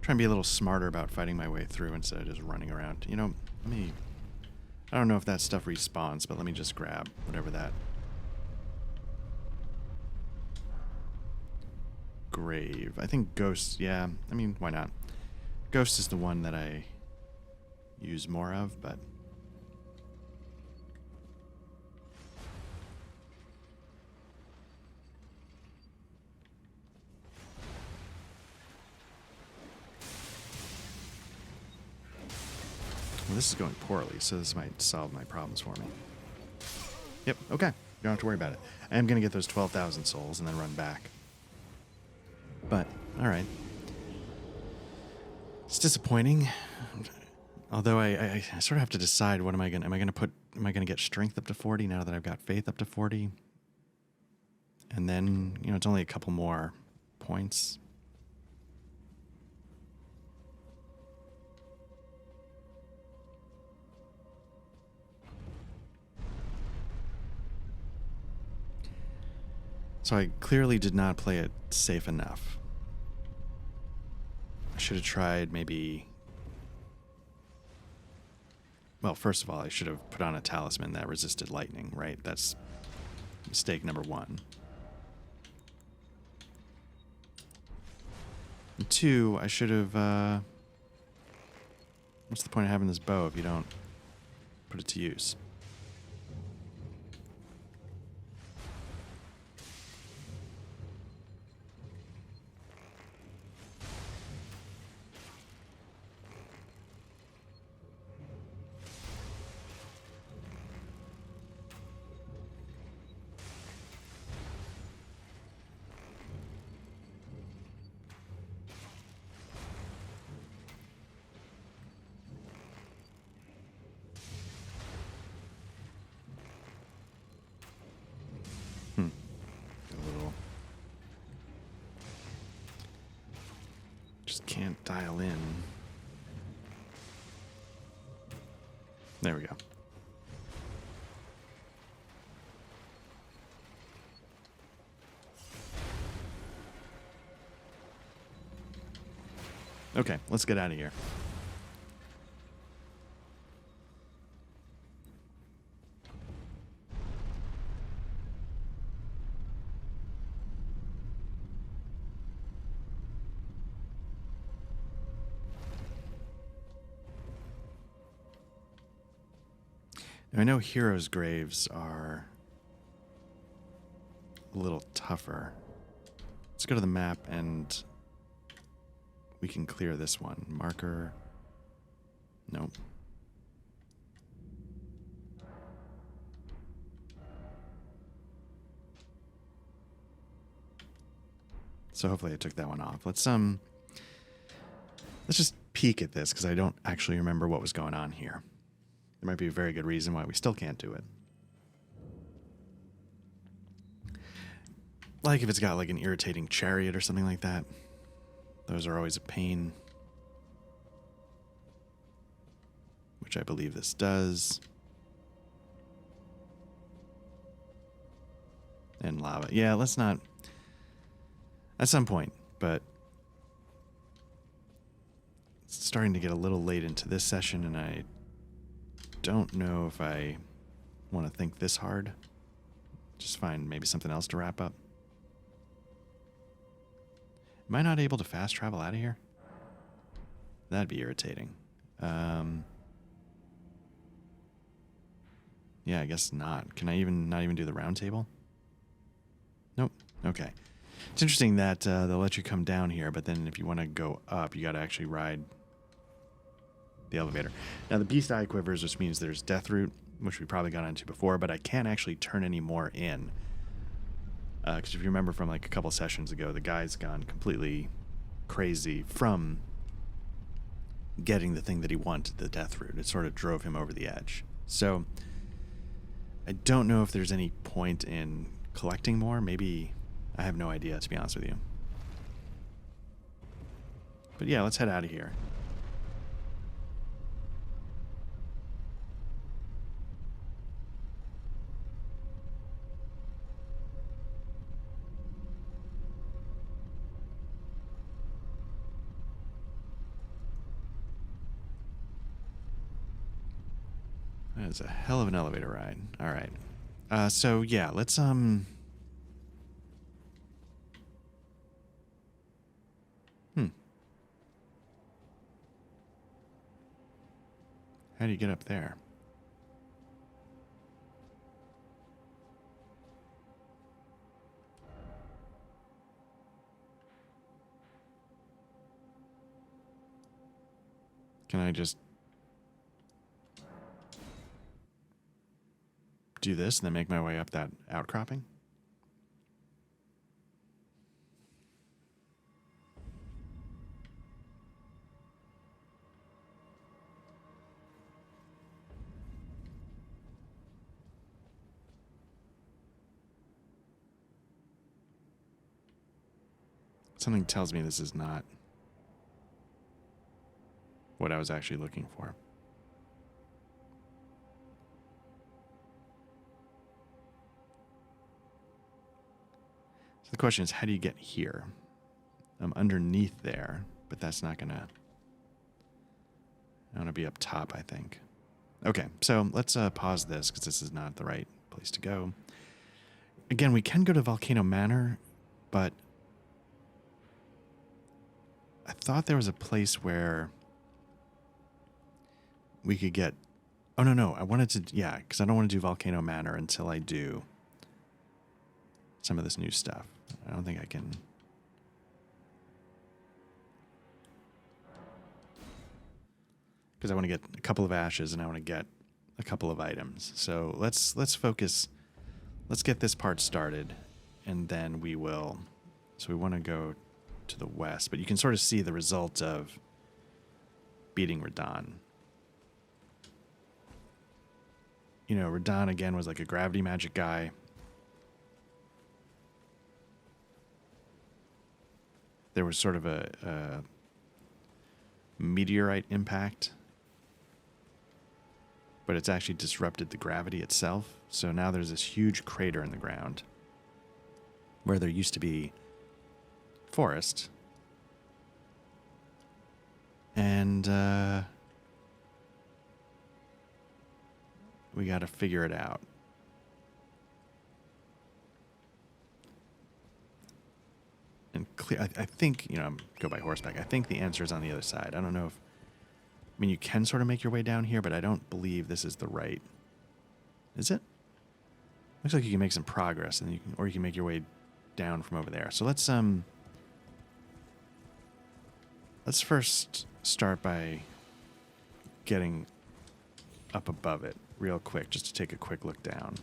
and be a little smarter about fighting my way through instead of just running around. You know, I don't know if that stuff respawns, but let me just grab whatever that grave. I think Ghost, yeah. I mean, why not? Ghost is the one that I use more of, but well, this is going poorly, so this might solve my problems for me. Yep, okay. You don't have to worry about it. I am going to get those 12,000 souls and then run back. But, alright. It's disappointing. Although I sort of have to decide what am I going to get strength up to 40 now that I've got faith up to 40? And then, you know, it's only a couple more points. So I clearly did not play it safe enough. I should have tried maybe... Well, first of all, I should have put on a talisman that resisted lightning, right? That's mistake number one. And two, I should have... what's the point of having this bow if you don't put it to use? Can't dial in. There we go. Okay, let's get out of here. Now, I know heroes' graves are a little tougher. Let's go to the map and we can clear this one. Marker. Nope. So hopefully I took that one off. Let's just peek at this because I don't actually remember what was going on here. There might be a very good reason why we still can't do it. Like if it's got like an irritating chariot or something like that. Those are always a pain. Which I believe this does. And lava. Yeah, let's not... At some point, but... It's starting to get a little late into this session and I don't know if I want to think this hard. Just find maybe something else to wrap up. Am I not able to fast travel out of here? That'd be irritating. Yeah, I guess not. Can I not even do the round table? Nope. Okay. It's interesting that they'll let you come down here, but then if you want to go up, you got to actually ride the elevator. Now, the Beast Eye quivers, which means there's Death Root, which we probably got into before, but I can't actually turn any more in. Because if you remember from like a couple sessions ago, the guy's gone completely crazy from getting the thing that he wanted, the Death Root. It sort of drove him over the edge. So I don't know if there's any point in collecting more. Maybe, I have no idea, to be honest with you. But yeah, let's head out of here. That is a hell of an elevator ride. All right. So yeah, let's How do you get up there? Can I just do this and then make my way up that outcropping? Something tells me this is not what I was actually looking for. So the question is, how do you get here? I'm underneath there, but that's not gonna... I want to be up top, I think. Okay, so let's pause this, because this is not the right place to go. Again, we can go to Volcano Manor, but I thought there was a place where we could get... Oh, no. I wanted to... Yeah, because I don't want to do Volcano Manor until I do some of this new stuff. I don't think I can... Because I want to get a couple of ashes and I want to get a couple of items. So let's focus. Let's get this part started, and then we will... So we want to go to the west, but you can sort of see the result of beating Radahn. You know, Radahn, again, was like a gravity magic guy. There was sort of a meteorite impact, but it's actually disrupted the gravity itself. So now there's this huge crater in the ground where there used to be forest. And we got to figure it out. And clear, I think, you know, go by horseback. I think the answer is on the other side. I don't know if... I mean, you can sort of make your way down here, but I don't believe this is the right... Is it? Looks like you can make some progress, and or you can make your way down from over there. So let's first start by getting up above it real quick, just to take a quick look down.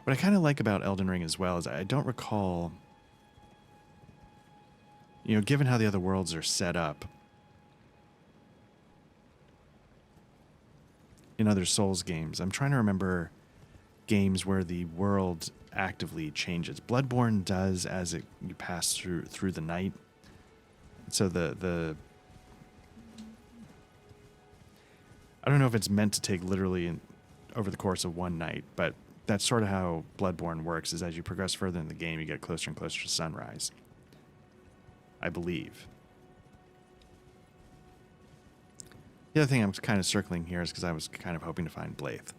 What I kind of like about Elden Ring as well is I don't recall, you know, given how the other worlds are set up in other Souls games, I'm trying to remember games where the world actively changes. Bloodborne does as you pass through the night. So the I don't know if it's meant to take literally over the course of one night, but that's sort of how Bloodborne works, is as you progress further in the game, you get closer and closer to sunrise, I believe. The other thing I'm kind of circling here is because I was kind of hoping to find Blythe.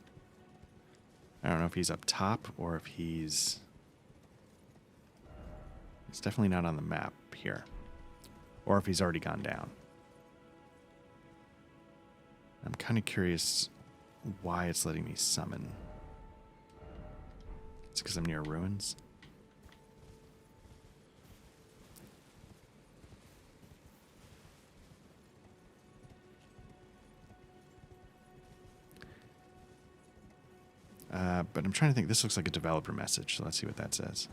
I don't know if he's up top or if he's... It's definitely not on the map here. Or if he's already gone down. I'm kind of curious why it's letting me summon. It's because I'm near ruins. But I'm trying to think. This looks like a developer message, so let's see what that says.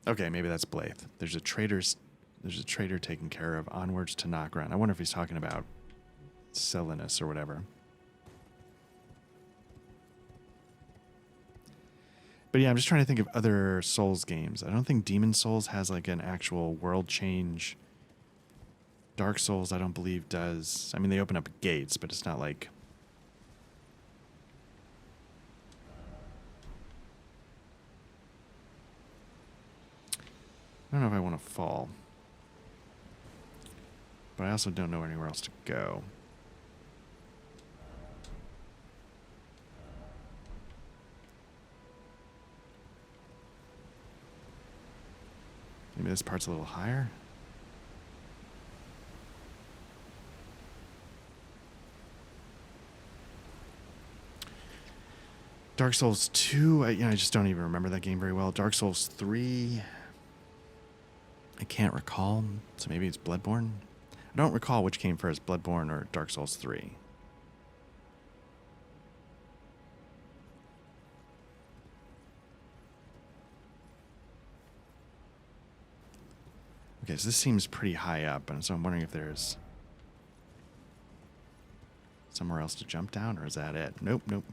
Okay, maybe that's Blythe. There's a trader taken care of. Onwards to Nokron. I wonder if he's talking about Selinus or whatever. But yeah, I'm just trying to think of other Souls games. I don't think Demon Souls has like an actual world change. Dark Souls, I don't believe, does. I mean, they open up gates, but it's not like... I don't know if I want to fall. But I also don't know anywhere else to go. Maybe this part's a little higher? Dark Souls 2, I just don't even remember that game very well. Dark Souls 3, I can't recall, so maybe it's Bloodborne? I don't recall which came first, Bloodborne or Dark Souls 3. Okay, so this seems pretty high up, and so I'm wondering if there's somewhere else to jump down, or is that it? Nope, nope.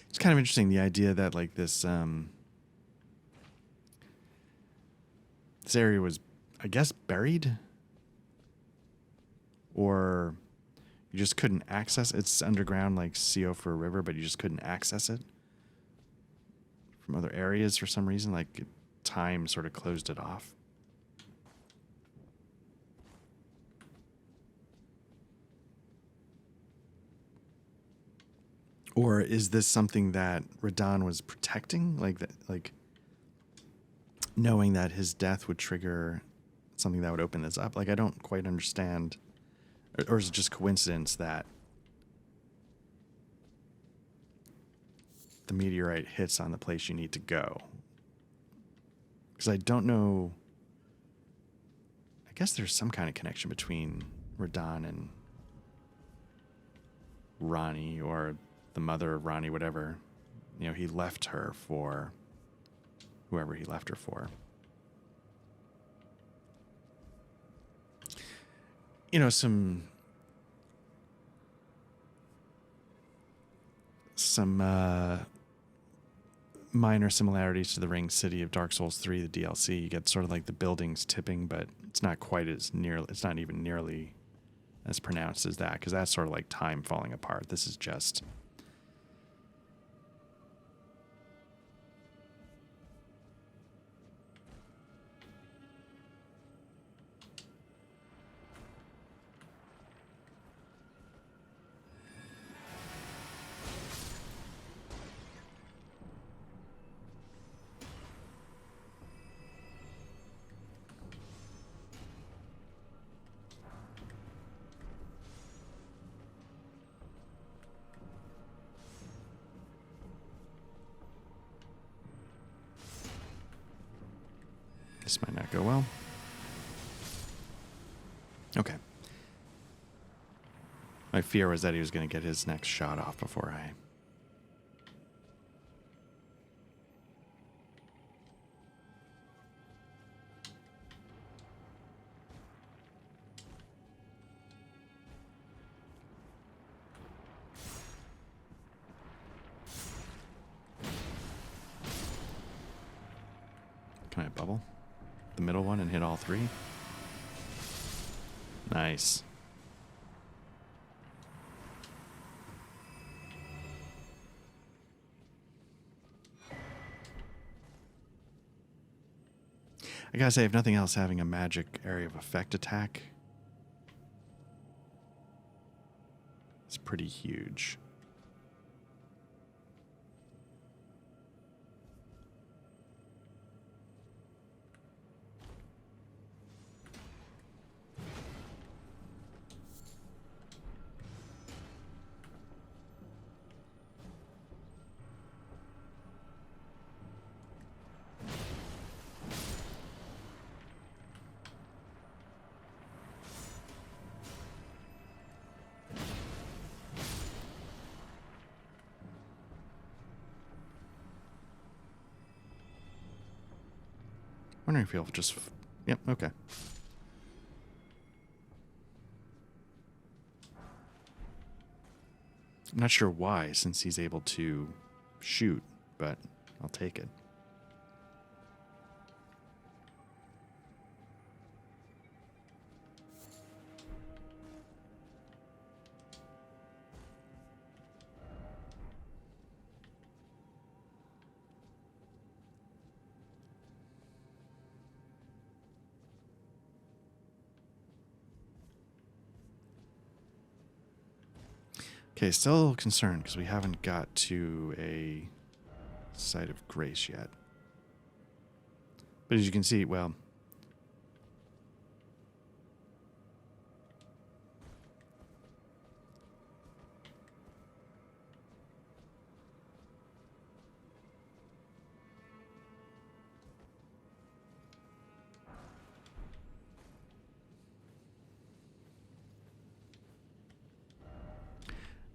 It's kind of interesting, the idea that like this area was, I guess, buried, or you just couldn't access it. It's underground like Seofor River, but you just couldn't access it from other areas for some reason. Like time sort of closed it off. Or is this something that Radahn was protecting? Like that, like knowing that his death would trigger something that would open this up? Like, I don't quite understand. Or is it just coincidence that the meteorite hits on the place you need to go? Because I don't know. I guess there's some kind of connection between Radahn and Ronnie, or the mother of Ronnie, whatever. You know, he left her for whoever he left her for. You know, some minor similarities to the Ring City of Dark Souls 3, the DLC. You get sort of like the buildings tipping, but it's not quite as it's not even nearly as pronounced as that, because that's sort of like time falling apart. This is just... This might not go well. Okay. My fear was that he was going to get his next shot off before I... Can I bubble the middle one and hit all three? Nice. I I gotta say, if nothing else, having a magic area of effect attack is pretty huge. Wondering if he'll just... Yep, okay. I'm not sure why, since he's able to shoot, but I'll take it. Okay, still a little concerned because we haven't got to a site of grace yet. But as you can see, well...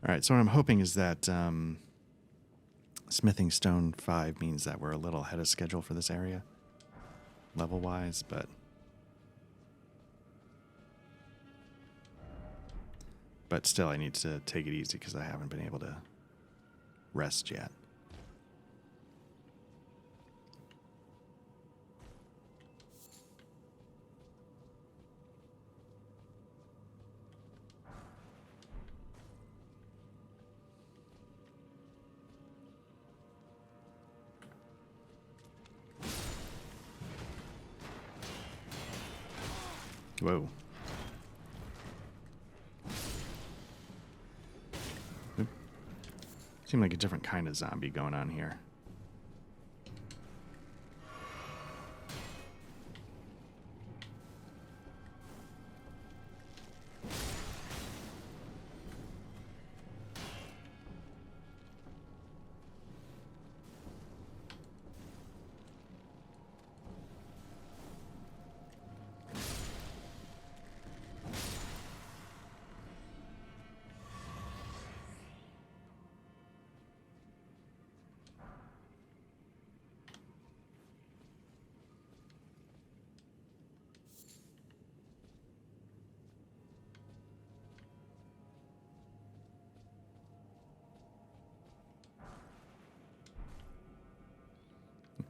All right, so what I'm hoping is that Smithing Stone 5 means that we're a little ahead of schedule for this area, level-wise, but still I need to take it easy because I haven't been able to rest yet. Whoa. Oop. Seemed like a different kind of zombie going on here.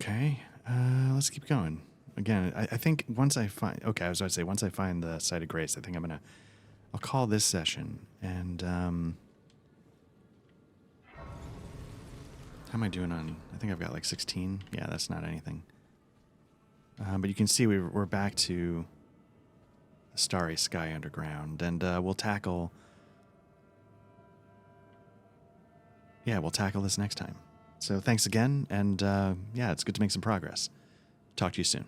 Okay, let's keep going. Again, I think once I find... Okay, I was about to say, once I find the Site of Grace, I think I'll call this session, and, how am I doing on... I think I've got like 16. Yeah, that's not anything. But you can see we're back to the Starry Sky Underground, and we'll tackle... Yeah, we'll tackle this next time. So thanks again, and yeah, it's good to make some progress. Talk to you soon.